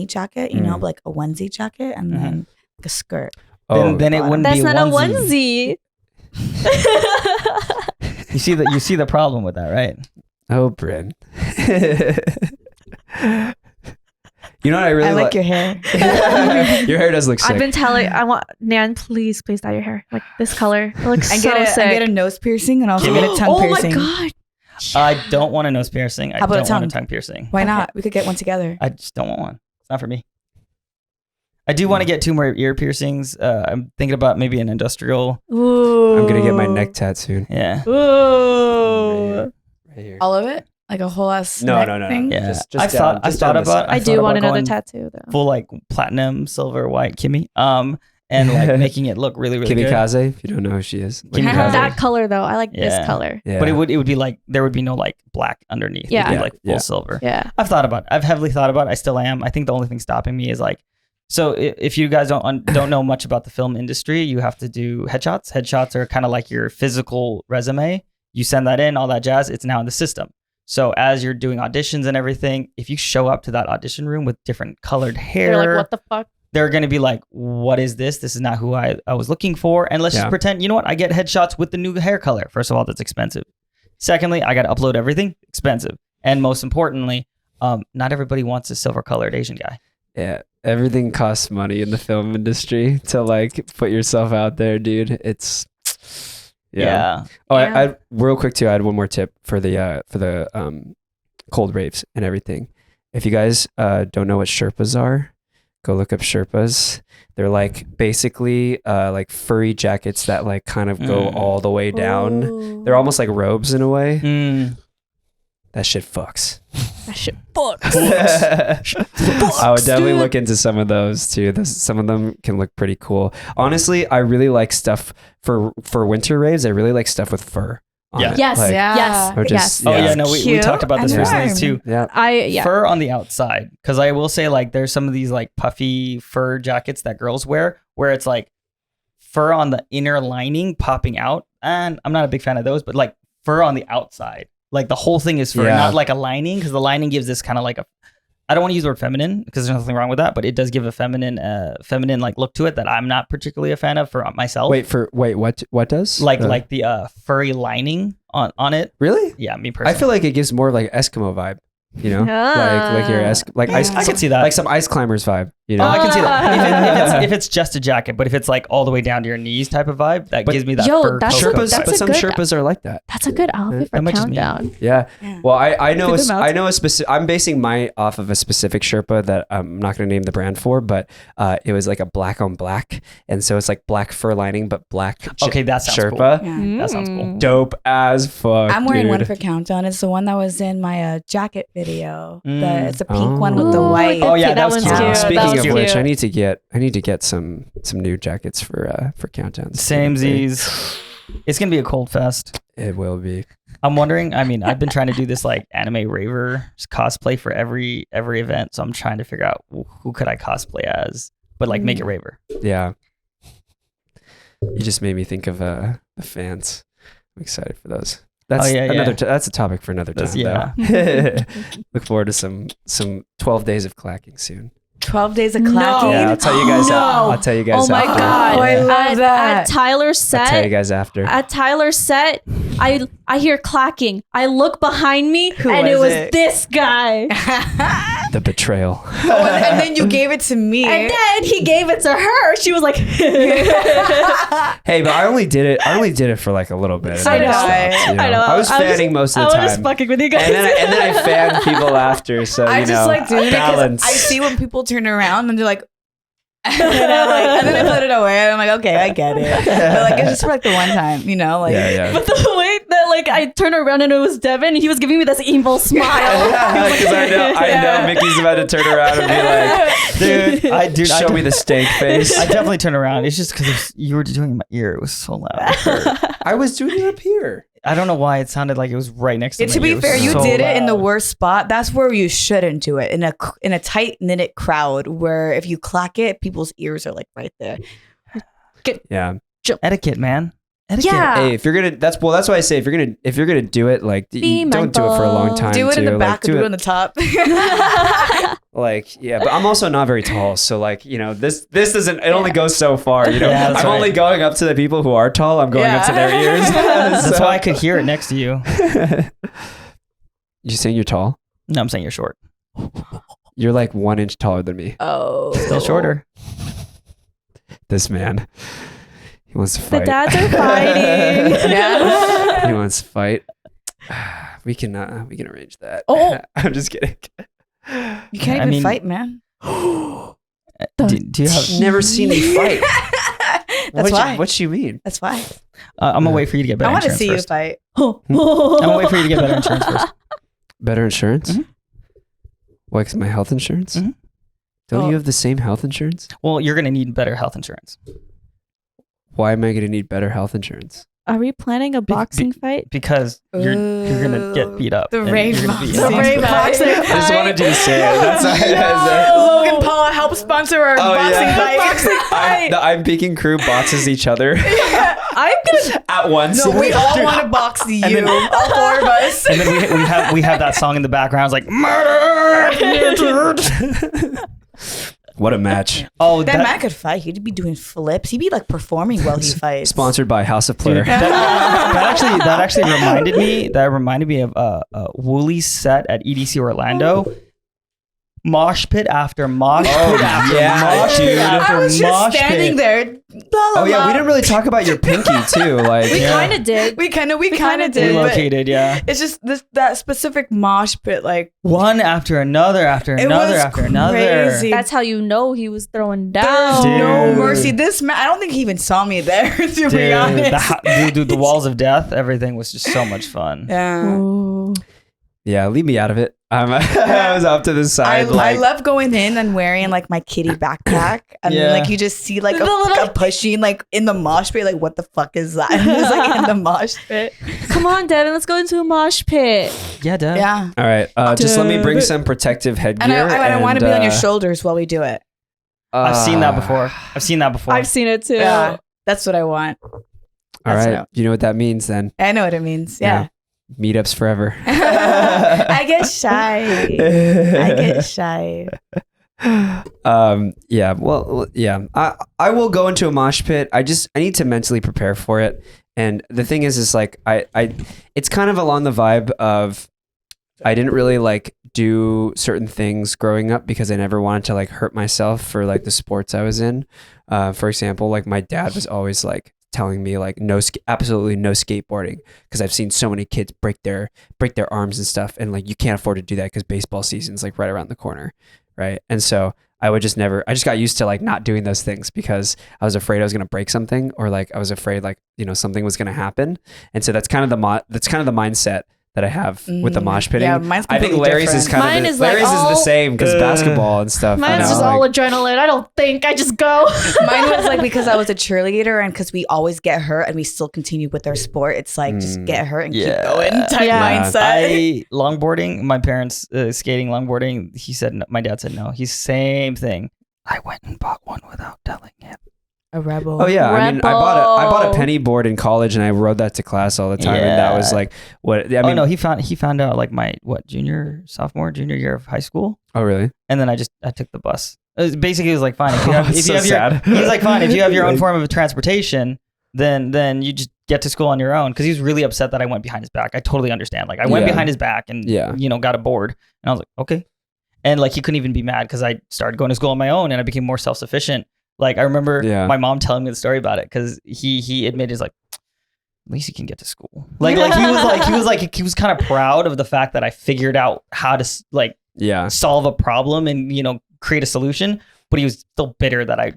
jacket, you know, like a onesie jacket, and then like a skirt. Then it wouldn't That's be a not onesie. a onesie. You see the problem with that, right? Oh, Brin. You know what I really like your hair. Your hair does look sick. I've been telling Nand, please dye your hair like this color. It looks sick. I get a nose piercing and also get a tongue piercing. Oh my god. I don't want a nose piercing. How about I don't want a tongue piercing. Why not? We could get one together. I just don't want one. It's not for me. I do want to get 2 more ear piercings. I'm thinking about maybe an industrial. Ooh. I'm gonna get my neck tattooed. Yeah. Ooh. Right here. All of it? Like a whole ass No. thing? Yeah. Just I thought about. I do want another tattoo though. Full like platinum, silver, white Kimmy. And like making it look really, really Kimmy good. Kaze, if you don't know who she is. I have that color though. I like this color. Yeah. But it would be like there would be no like black underneath. Yeah. It would be like full silver. Yeah. I've heavily thought about it. I still am. I think the only thing stopping me is like, so if you guys don't know much about the film industry, you have to do headshots. Headshots are kind of like your physical resume. You send that in, all that jazz. It's now in the system. So as you're doing auditions and everything, if you show up to that audition room with different colored hair, they're like, what the fuck? They're going to be like, what is this? This is not who I was looking for. And let's just pretend, you know what? I get headshots with the new hair color. First of all, that's expensive. Secondly, I got to upload everything. Expensive. And most importantly, not everybody wants a silver colored Asian guy. Yeah. Everything costs money in the film industry to like put yourself out there, dude. It's yeah. Oh, I real quick too. I had one more tip for the cold raves and everything. If you guys don't know what Sherpas are, go look up Sherpas. They're like basically like furry jackets that like kind of go all the way down. Ooh. They're almost like robes in a way. That shit fucks. That shit fucks. I would definitely look into some of those too. Some of them can look pretty cool. Honestly, I really like stuff for winter raves. I really like stuff with fur. Yeah. Yes. Like, Yes. Or just, Oh yeah, no, we talked about this recently too. Yeah. Fur on the outside, because I will say like there's some of these like puffy fur jackets that girls wear, where it's like fur on the inner lining popping out, and I'm not a big fan of those, but like fur on the outside, like the whole thing is fur, not like a lining, because the lining gives this kind of like a. I don't want to use the word feminine because there's nothing wrong with that, but it does give a feminine like look to it that I'm not particularly a fan of for myself. What does? Like the furry lining on it. Really? Yeah, me personally. I feel like it gives more like Eskimo vibe, you know? Like your I can see that. Like some ice climbers vibe. You Oh, know? I can see that. If it's just a jacket, but if it's like all the way down to your knees type of vibe, that gives me that fur that's coat. Sherpas, but some Sherpas are like that. That's a good outfit for That might just be- countdown. Yeah. Yeah. Well, I know Good amount. I know a specific. I'm basing my off of a specific Sherpa that I'm not going to name the brand for, but it was like a black on black, and so it's like black fur lining, but black. Okay, that sounds Sherpa. cool. Yeah. That sounds cool. Dope as fuck. I'm wearing one dude. for Countdown. It's the one that was in my jacket video. It's a pink Oh. one with the Ooh, white. Oh, yeah, that that was one's cute. cute. Speaking That was of cute. which, I need to get some new jackets for countdowns. Samesies. It's gonna be a cold fest. It will be. I'm wondering. I mean, I've been trying to do this like anime raver cosplay for every event, so I'm trying to figure out who could I cosplay as, but like make it raver. Yeah. You just made me think of the fans. I'm excited for those. That's yeah. That's a topic for another time. That's- though. Look forward to some 12 days of clacking soon. 12 days of No. clacking. Yeah, I'll tell you guys. No. I'll tell you guys. Oh my after. god! Oh, I love that. At Tyler's I'll tell you set, guys after. I hear clacking. I look behind me, Who and it was was it? this guy. The betrayal. Oh, and then you gave it to me. And then he gave it to her. She was like, Hey, but I only did it for like a little bit. So and then did I. stopped, you know? I know. I was fanning most of the I time. was just fucking with you guys. and then I fanned people after. So I you just know, like doing it because balance. I see when people turn around and they're like, and then I put it away and I'm like, okay, I get it. But like it's just for like the one time, you know, like yeah. But the way that like I turned around and it was Devin, he was giving me this evil smile. Because I know Mickey's about to turn around and be like, Dude, show me the steak face. I definitely turned around. It's just because you were doing it in my ear. It was so loud. It hurt. I was doing it up here. I don't know why it sounded like it was right next to to my ear. be It was fair, you so did it in the loud. worst spot. That's where you shouldn't do it in a tight knitted crowd where if you clack it, people's ears are like right there. Yeah. Etiquette, man. Etiquette. Yeah. Hey, if you're gonna, that's why I say if you're gonna do it, like Be don't do it for a long mindful. time. Do it in too. the back Like, or do it on the top. Like, yeah, but I'm also not very tall, so like, you know, this doesn't. It only goes so far. You know, Yeah, that's I'm only right. going up to the people who are tall. I'm going up to their ears. That's So- why I could hear it next to you. You saying you're tall? No, I'm saying you're short. You're like 1 inch taller than me. Oh, Still shorter. This man, he wants to The fight. dads are fighting. Yeah. He wants to fight. We can arrange that. Oh. I'm just kidding. You can't I even mean- fight, man. Do you have? Never seen me fight. That's why. What you mean? That's why. I'm gonna wait for you to get better I want to insurance see you first. fight. I'm gonna wait for you to get better insurance first. Better insurance? Mhm. Why? 'Cause my health insurance? Mhm. Don't Oh. you have the same health insurance? Well, you're gonna need better health insurance Why am I going to need better health insurance? Are we planning a boxing fight? because you're gonna get beat up. The and rave you're gonna be- boxing. The rave boxing. I just wanted you to say it. That's Logan Paul help sponsor our boxing fight. The I'm Peking crew boxes each other I'm gonna. at once. No, we all want to box you. then- all four of us. And then we have that song in the background. It's like murder. What a match. Oh, That man could fight. He'd be doing flips. He'd be like performing while he fights. Sponsored by House of Plur. Dude, that actually reminded me. That reminded me of Wooli's set at EDC Orlando. Mosh pit after mosh pit after yeah, mosh dude. pit after I was just mosh standing pit. there. Blah, blah, Oh yeah, we blah. didn't really talk about your pinky too. Like We Yeah. kind of did. We kind of kinda did. did. but Relocated, yeah. It's just that specific mosh pit. Like One after another after it another was after another. crazy. That's how you know he was throwing There's down. no Dude. mercy. This man, I don't think he even saw me there. To Dude, be honest. the walls of death. Everything was just so much fun. Yeah. Ooh. yeah, leave me out of it. I was up to the I side. like love going in and wearing like my kitty backpack and Yeah. then like you just see like The little- a pushing like in the mosh pit, like what the fuck is that? And it's like in the mosh pit. Come on, Devin. Let's go into a mosh pit. Yeah, Dad. Yeah. all right, just let me bring some protective headgear. And I want to be on your uh, shoulders while we do it. I've seen that before. I've seen that before. I've seen it too. Yeah. That's what I want. All That's right, what you know what that means then. I know what it means. Yeah. Meetups forever. I get shy. I get shy. Yeah, well, yeah. I will go into a mosh pit. I need to mentally prepare for it. And the thing is like I it's kind of along the vibe of I didn't really like do certain things growing up because I never wanted to like hurt myself for like the sports I was in. For example, like my dad was always like telling me like absolutely no skateboarding because I've seen so many kids break their arms and stuff, and like you can't afford to do that because baseball season's like right around the corner, right? And so I just got used to like not doing those things because I was afraid I was going to break something, or like I was afraid like, you know, something was going to happen. And so that's kind of the mindset that I have with the mosh pitting. Yeah, mine's I think completely Larry's different. is kind Mine of is like Larry's is the all- same because basketball and stuff. Mine's just all adrenaline. I don't think. I just go. Mine was like because I was a cheerleader and because we always get hurt and we still continue with our sport. It's like just get hurt and keep going type mindset. Longboarding, my parents skating longboarding. My dad said no. He's same thing. I went and bought one without telling him. A rebel. Oh yeah, I mean, I bought a Rebel. penny board in college and I rode that to class all the time, and that was like what I mean. No, he found out like my junior year of high school, Oh really? and then I took the bus. Basically, it was like fine. If you That's so have sad. he's like fine if you have your own form of transportation, then you just get to school on your own. Because he was really upset that I went behind his back. I totally understand. Like I went behind his back and got a board, and I was like okay, and like he couldn't even be mad because I started going to school on my own and I became more self-sufficient. Like I remember my mom telling me the story about it because he admitted, he's like, at least he can get to school. Like he was kind of proud of the fact that I figured out how to like solve a problem and, you know, create a solution. But he was still bitter that I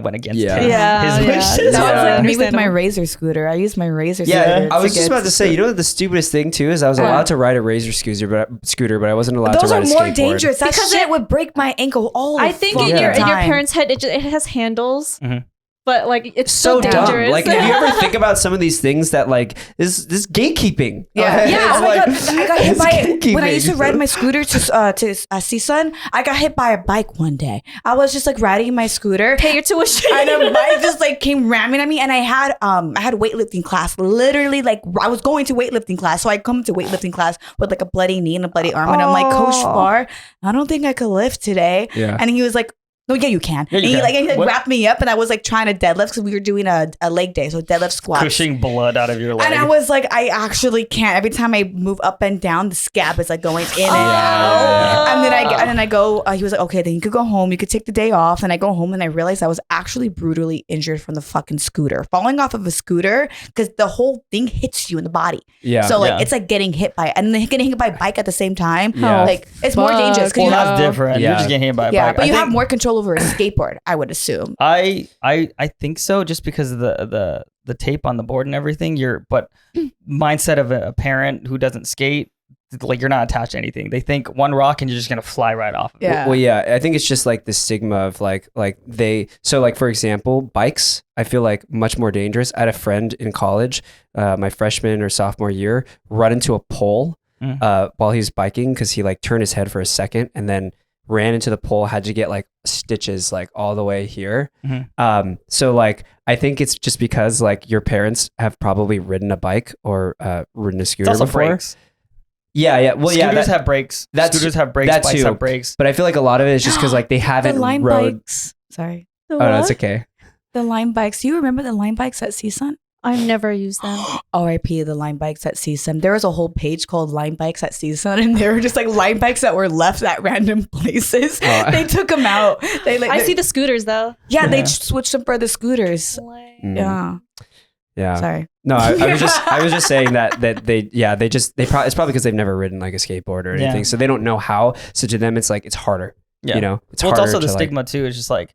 went against his wishes. That was like me with my Razor scooter. I used my Razor scooter. Yeah, I was just about to say, you know what the stupidest thing too is I was allowed to ride a Razor scooter, but I wasn't allowed to ride a skateboard. Those are more dangerous. That shit would break my ankle all the I think in your parents' head, it has handles. Mm-hmm. But like it's so dumb. dangerous. Like, if you ever think about some of these things that like this gatekeeping. Yeah. Oh my god, I got hit by gatekeeping. when I used to ride my scooter to CSUN. I got hit by a bike one day. I was just like riding my scooter, pay your tuition, and a bike just like came ramming at me. And I had weightlifting class. Literally, like I was going to weightlifting class, so I come to weightlifting class with like a bloody knee and a bloody arm, and I'm like, Coach Bar, I don't think I could lift today. Yeah. And he was like, no, yeah, you can. Yeah, and he wrapped me up, and I was like trying to deadlift because we were doing a leg day, so deadlift squats. Pushing blood out of your leg. And I was like, I actually can't. Every time I move up and down, the scab is like going in and out. And then I go. He was like, okay, then you could go home. You could take the day off. And I go home, and I realized I was actually brutally injured from the fucking scooter, falling off of a scooter because the whole thing hits you in the body. Yeah. So like it's like getting hit by, and then getting hit by a bike at the same time. Yeah. Like it's more dangerous because that's different. Yeah. You're just getting hit by a bike. Yeah, but you have more control over a skateboard, I would assume. I think so, just because of the tape on the board and everything. But mindset of a parent who doesn't skate, like you're not attached to anything. They think one rock and you're just gonna fly right off of it. Well, yeah, I think it's just like the stigma of like for example, bikes, I feel like much more dangerous. I had a friend in college, my freshman or sophomore year, run into a pole while he was biking because he like turned his head for a second and then ran into the pole, had to get like stitches like all the way here. Mm-hmm. So like I think it's just because like your parents have probably ridden a bike or ridden a scooter before. Brakes. Yeah. Well, scooters have brakes. Scooters have brakes. Bikes too. have brakes. But I feel like a lot of it is just because like they haven't the line rode. Bikes. Sorry. Oh, that's okay. The line bikes. Do you remember the line bikes at CSUN? I've never used them. R.I.P. the line bikes at CSUN. There was a whole page called Line Bikes at CSUN, and they were just like line bikes that were left at random places. They took them out. I see the scooters though. Yeah, they switched them for the scooters. Yeah. Sorry. No, I was just saying that it's probably because they've never ridden like a skateboard or anything, so they don't know how. So to them, it's like it's harder. Yeah. You know, it's harder. It's also the stigma too. It's just like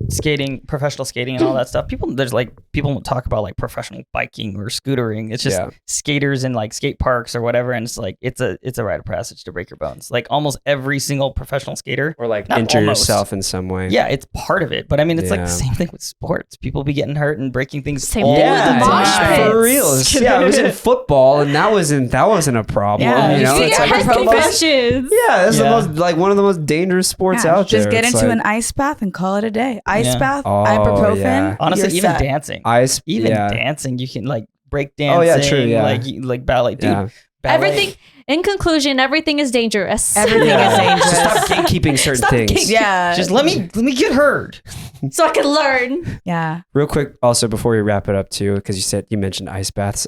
skating, professional skating, and all that stuff. People don't talk about like professional biking or scootering. It's just skaters in like skate parks or whatever, and it's like it's a rite of passage to break your bones. Like almost every single professional skater, or like injure yourself in some way. Yeah, it's part of it. But I mean, it's like the same thing with sports. People be getting hurt and breaking things. Same thing with the mosh pits. For real. Yeah, it was in football, and that wasn't a problem. Yeah, you know, it's like concussions. That's the most like one of the most dangerous sports out there. Just get into an ice bath and call it a day. Ice bath, ibuprofen. Yeah. Honestly, even dancing. Dancing, you can like break dancing. Oh yeah, true. Yeah, like ballet. Dude, Everything. In conclusion, everything is dangerous. Everything is dangerous. So stop gatekeeping certain things. Yeah. Just let me get heard. So I can learn. Yeah. Real quick, also before we wrap it up too, because you mentioned ice baths.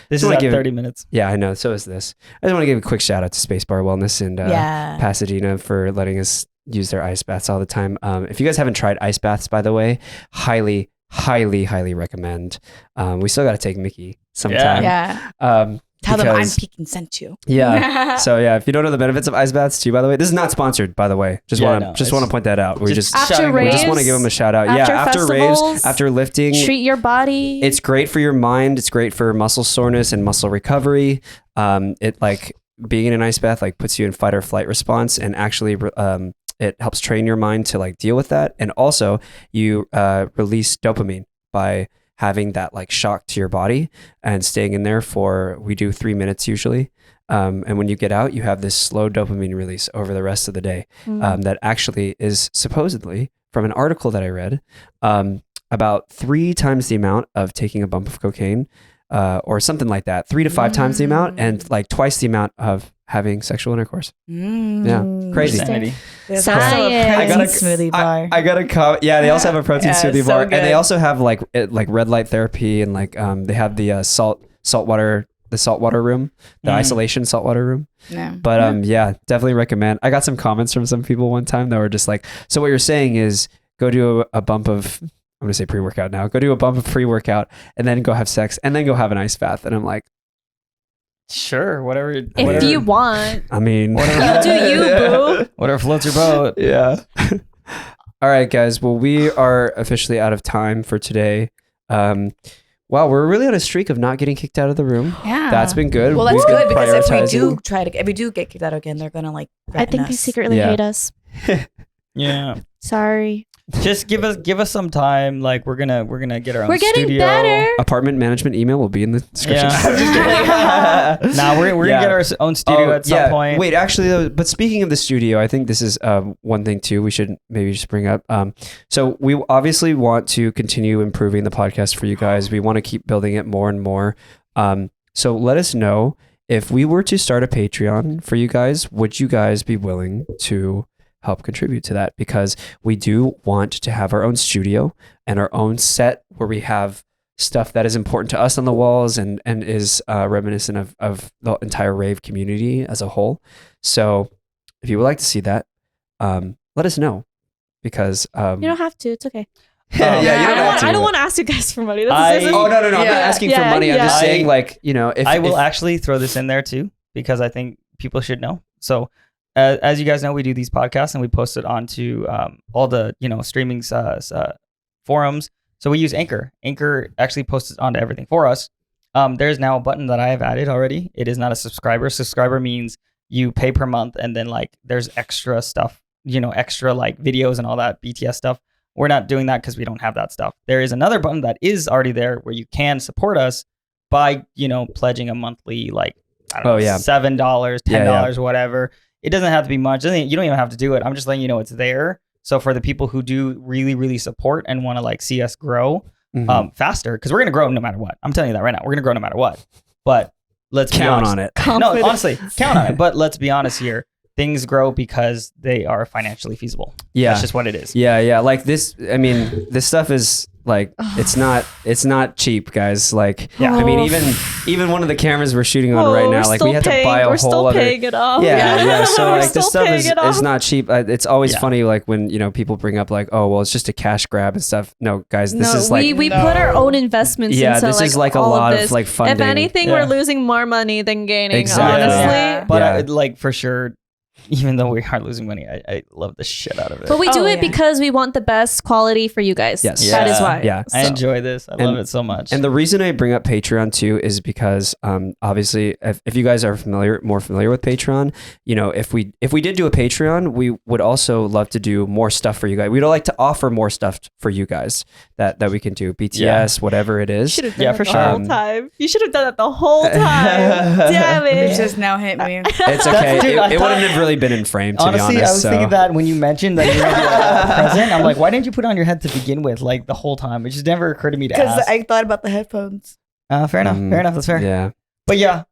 This is wanna at give- 30 minutes. Yeah, I know. So is this. I just want to give a quick shout out to Space Bar Wellness and Yeah. Pasadena for letting us use their ice baths all the time. If you guys haven't tried ice baths, by the way, highly recommend. We still got to take Mickie sometime. Yeah. Tell them I'm Peking sent you. Yeah. So yeah, if you don't know the benefits of ice baths too, by the way, this is not sponsored. By the way, just want to point that out. We just after we raves, just want to give them a shout out. After raves, after lifting, treat your body. it's great for your mind. It's great for muscle soreness and muscle recovery. It like being in an ice bath like puts you in fight or flight response, and actually it helps train your mind to like deal with that. And also you release dopamine by having that like shock to your body and staying in there we do 3 minutes usually. And when you get out, you have this slow dopamine release over the rest of the day. That actually is supposedly, from an article that I read, about 3 times the amount of taking a bump of cocaine, or something like that, 3 to 5 times the amount, and like twice the amount of having sexual intercourse. Yeah, crazy. Insanity. There's Science. also a I protein gotta- smoothie bar. I gotta comment. Yeah, they also have a protein Yeah, smoothie so bar, good. and they also have like red light therapy, and like they have the saltwater room, the isolation saltwater room. Yeah. But yeah, definitely recommend. I got some comments from some people one time that were just like, so what you're saying is go do a bump of, I'm gonna say pre-workout now, go do a bump of pre-workout and then go have sex and then go have an ice bath. And I'm like, Sure, whatever. If you want. I mean, You do you, boo. Whatever floats your boat. Yeah. All right, guys. Well, we are officially out of time for today. Wow, we're really on a streak of not getting kicked out of the room. Yeah. That's been good. Well, that's We've been good because prioritizing. if we do get kicked out again, they're gonna like. I think they secretly Yeah. hate us. Yeah. Sorry. Just give us some time. Like we're gonna get our own We're getting studio. better. Apartment management email will be in the description. Yeah. Nah, we're gonna get our own studio at some point. Wait, actually, though, but speaking of the studio, I think this is one thing too we should maybe just bring up. So we obviously want to continue improving the podcast for you guys. We want to keep building it more and more. So let us know if we were to start a Patreon for you guys. Would you guys be willing to help contribute to that? Because we do want to have our own studio and our own set where we have stuff that is important to us on the walls and is reminiscent of the entire rave community as a whole. So if you would like to see that, let us know, because You don't have to. It's okay. yeah, you don't have to. I don't want to ask you guys for money. Oh, no, I'm not asking for money. I'm just saying, like, you know, if I will actually throw this in there too, because I think people should know. So as you guys know, we do these podcasts and we post it onto all the, streaming forums. So we use Anchor. Anchor actually posts it onto everything for us. There's now a button that I have added already. It is not a subscriber. Subscriber means you pay per month, and then like there's extra stuff, extra like videos and all that BTS stuff. We're not doing that because we don't have that stuff. There is another button that is already there where you can support us by, pledging a monthly, like, I don't know, $7, $10, whatever. It doesn't have to be much. You don't even have to do it. I'm just letting you know it's there. So for the people who do really, really support and want to like see us grow faster, because we're going to grow no matter what. I'm telling you that right now. We're going to grow no matter what. But let's count be honest. on it. No, honestly, count on it. But let's be honest here. Things grow because they are financially feasible. Yeah. That's just what it is. Yeah. Like this, I mean, this stuff is like, it's not cheap, guys. Like, I mean, even one of the cameras we're shooting on right now, like we had to buy a whole other. Paying it off. Yeah. So like this stuff is off. not cheap. It's always funny, like when, people bring up like, oh, well, it's just a cash grab and stuff. No, guys, this is like. We put our own investments into this is like a all lot of this. of like funding. If anything, we're losing more money than gaining, Exactly. honestly. Yeah. But like for sure, even though we are losing money, I love the shit out of it. But we do it because we want the best quality for you guys. Yes. That is why. Yeah. I enjoy this. I love it so much. And the reason I bring up Patreon too is because obviously if you guys are more familiar with Patreon, if we did do a Patreon, we would also love to do more stuff for you guys. We'd like to offer more stuff for you guys that we can do. BTS, whatever it is. For sure. The whole time. You should have done that the whole time. Damn it. It just now hit me. It's okay. Dude, it wouldn't have really been in frame, to honestly, be honest. I was thinking that when you mentioned that you're going to be a present, I'm like, why didn't you put it on your head to begin with, like the whole time? It just never occurred to me to ask. Because I thought about the headphones. Fair enough. Fair enough. That's fair. Yeah. But yeah,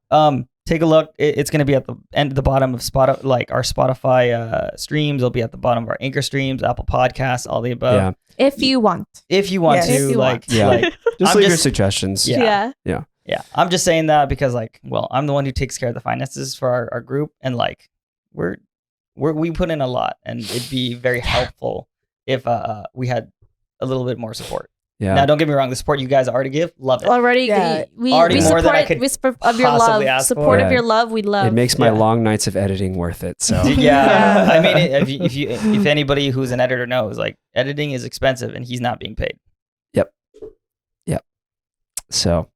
take a look. It's going to be at the bottom of like our Spotify streams. It'll be at the bottom of our Anchor streams, Apple Podcasts, all the above. Yeah. If you want. If you want Yes. to, If you like, want. like Just I'm leave your just- suggestions. Yeah. Yeah. Yeah, I'm just saying that because like, well, I'm the one who takes care of the finances for our group, and like, we put in a lot, and it'd be very helpful if we had a little bit more support. Yeah. Now, don't get me wrong, the support you guys already give, love it. Already, Yeah. we Already support more than I could of your love. possibly ask for. Support Yeah. of your love, we love. It makes my Yeah. long nights of editing worth it. So Yeah, I mean, if anybody who's an editor knows, like, editing is expensive, and he's not being paid. So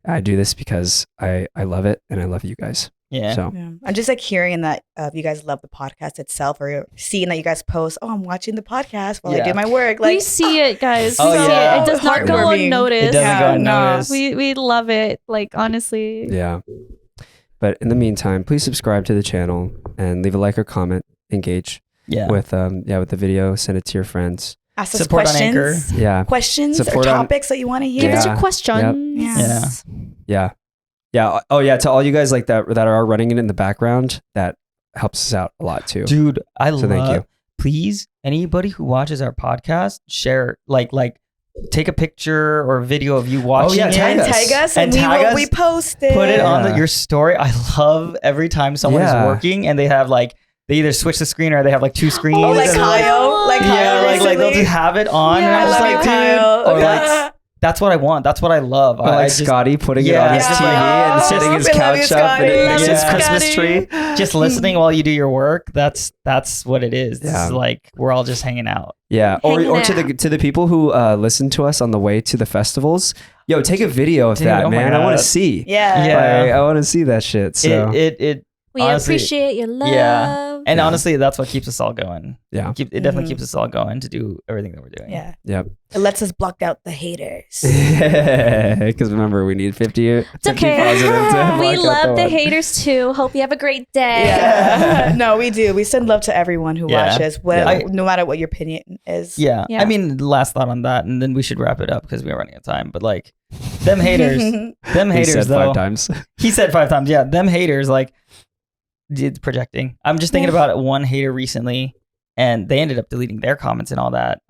I do this because I love it and I love you guys. Yeah. So Yeah. I'm just like hearing that you guys love the podcast itself, or seeing that you guys post, oh, I'm watching the podcast while I Yeah. do my work. we Like, see it, guys. Oh, We see yeah. it. It does not go Heartwarming. unnoticed. It doesn't go Yeah, unnoticed. We love it. Like, honestly. yeah. But in the meantime, please subscribe to the channel and leave a like or comment. Engage Yeah. with the video. Send it to your friends. ask us Support on Anchor. questions, Yeah. questions or Support on- topics that you want to hear. Give us Yeah. your questions. Yeah. Yeah. Yeah. Oh yeah. To all you guys like that are running it in the background, that helps us out a lot too. Dude, I So love. thank you. Please, anybody who watches our podcast, share like take a picture or a video of you watching yeah, it. tag And us. tag us, And and, tag we will us. repost it. Put it on Yeah. your story. I love every time someone Yeah. is working and they have like they either switch the screen or they have like two screens. Oh, like and, Kyle. Like yeah, Kyle like they'll recently. just have it on, and Yeah. I'm I just love like, you, dude, Kyle. or like that's what I want. That's what I love. Or like I just, Scotty putting it on his Yeah. TV and Oh, setting his we love you, couch up and Scotty. his Yeah. Christmas Scotty. tree. just listening while you do your work. That's what it is. This Yeah. is like we're all just hanging out. Yeah. Hanging Or to the people who listen to us on the way to the festivals. Yo, take a video of Dude, that, oh my man. I want to God. see. Yeah. Yeah. Like, I want to see that shit. So It We Honestly, appreciate your love. yeah. And Yeah. honestly, that's what keeps us all going. yeah. It definitely Mhm. keeps us all going to do everything that we're doing. Yeah. Yep. It lets us block out the haters. Because remember, we need 50 It's 50 okay. positive to We block out love the one. haters too. Hope you have a great day. Yeah. No, we do. We send love to everyone who Yeah. watches, no matter what your opinion is. Yeah. Yeah. I mean, last thought on that, and then we should wrap it up because we're running out of time. But like, them haters, them He haters said though. 5 times. He said 5 times. Yeah, them haters like did projecting. I'm just thinking about one hater recently, and they ended up deleting their comments and all that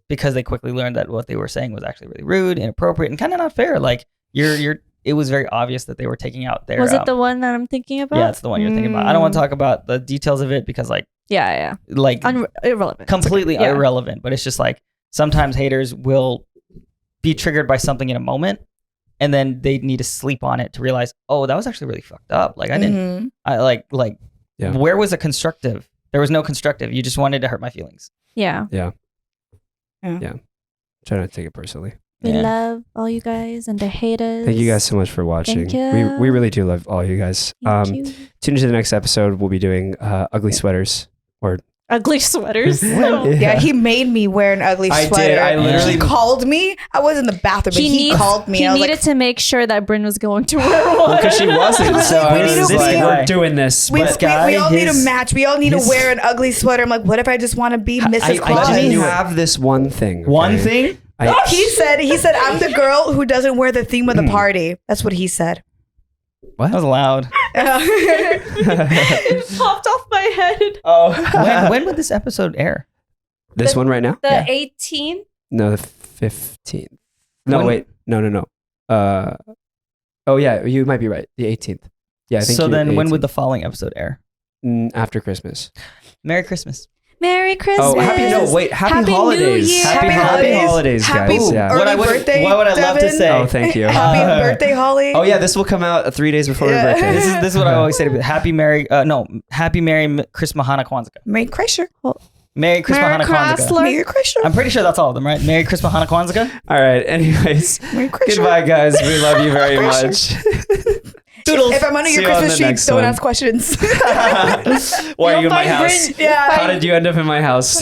because they quickly learned that what they were saying was actually really rude, inappropriate, and kind of not fair. Like you're. It was very obvious that they were taking out their. Was it the one that I'm thinking about? Yeah, it's the one you're thinking about. I don't want to talk about the details of it because Yeah. Irrelevant. completely Yeah. irrelevant. But it's just like sometimes haters will be triggered by something in a moment, and then they need to sleep on it to realize, oh, that was actually really fucked up. Like I didn't. Mhm. I like Yeah. where was the constructive? There was no constructive. You just wanted to hurt my feelings. Yeah. Try not to take it personally. We Yeah. love all you guys and the haters. Thank you guys so much for watching. Thank you. We really do love all you guys. Thank you. Tune into the next episode. We'll be doing ugly sweaters. Ugly sweaters. Yeah, he made me wear an ugly I did. sweater. I literally- He called me. I was in the bathroom, but he called me. He I was needed like, to make sure that Brin was going to wear one. Because she wasn't. So I We need was to like, see- we're doing this. we, But we all need to his- match. We all need to his- wear an ugly sweater. I'm like, what if I just want to be Mrs. I Claus? didn't have this one thing. okay? One thing. He said, I'm the girl who doesn't wear the theme of the party. That's what he said. That was loud. It popped off my head. Oh. when would this episode air? This one right now? The Yeah. 18th. No, the 15th. No, When- wait. No. Oh, yeah. You might be right. The 18th. Yeah, I think So then, when 18th. would the following episode air? After Christmas. Merry Christmas. Merry Christmas. Oh, happy Happy New holidays. Year. Happy holidays, Happy guys. Yeah. early What I would- birthday, what would I love to Devin. say? Oh, thank you. Happy birthday, Holly. Oh yeah, this will come out 3 days before your Yeah. birthday. This is what I always say to people. Happy Merry Chris Mahana Kwanzaa. Merry Christmas. Merry Chris Merry Mahana Kwanzaa. Chrysler. Merry Christmas. I'm pretty sure that's all of them, right? Merry Chris Mahana Kwanzaa. All right. Anyways, Merry Christmas. goodbye, guys. We love you very much. Toodles. If I'm under See your you on Christmas the tree, next don't one. ask questions. Why are you in my You'll find house? Brin- Yeah. How did you end up in my house?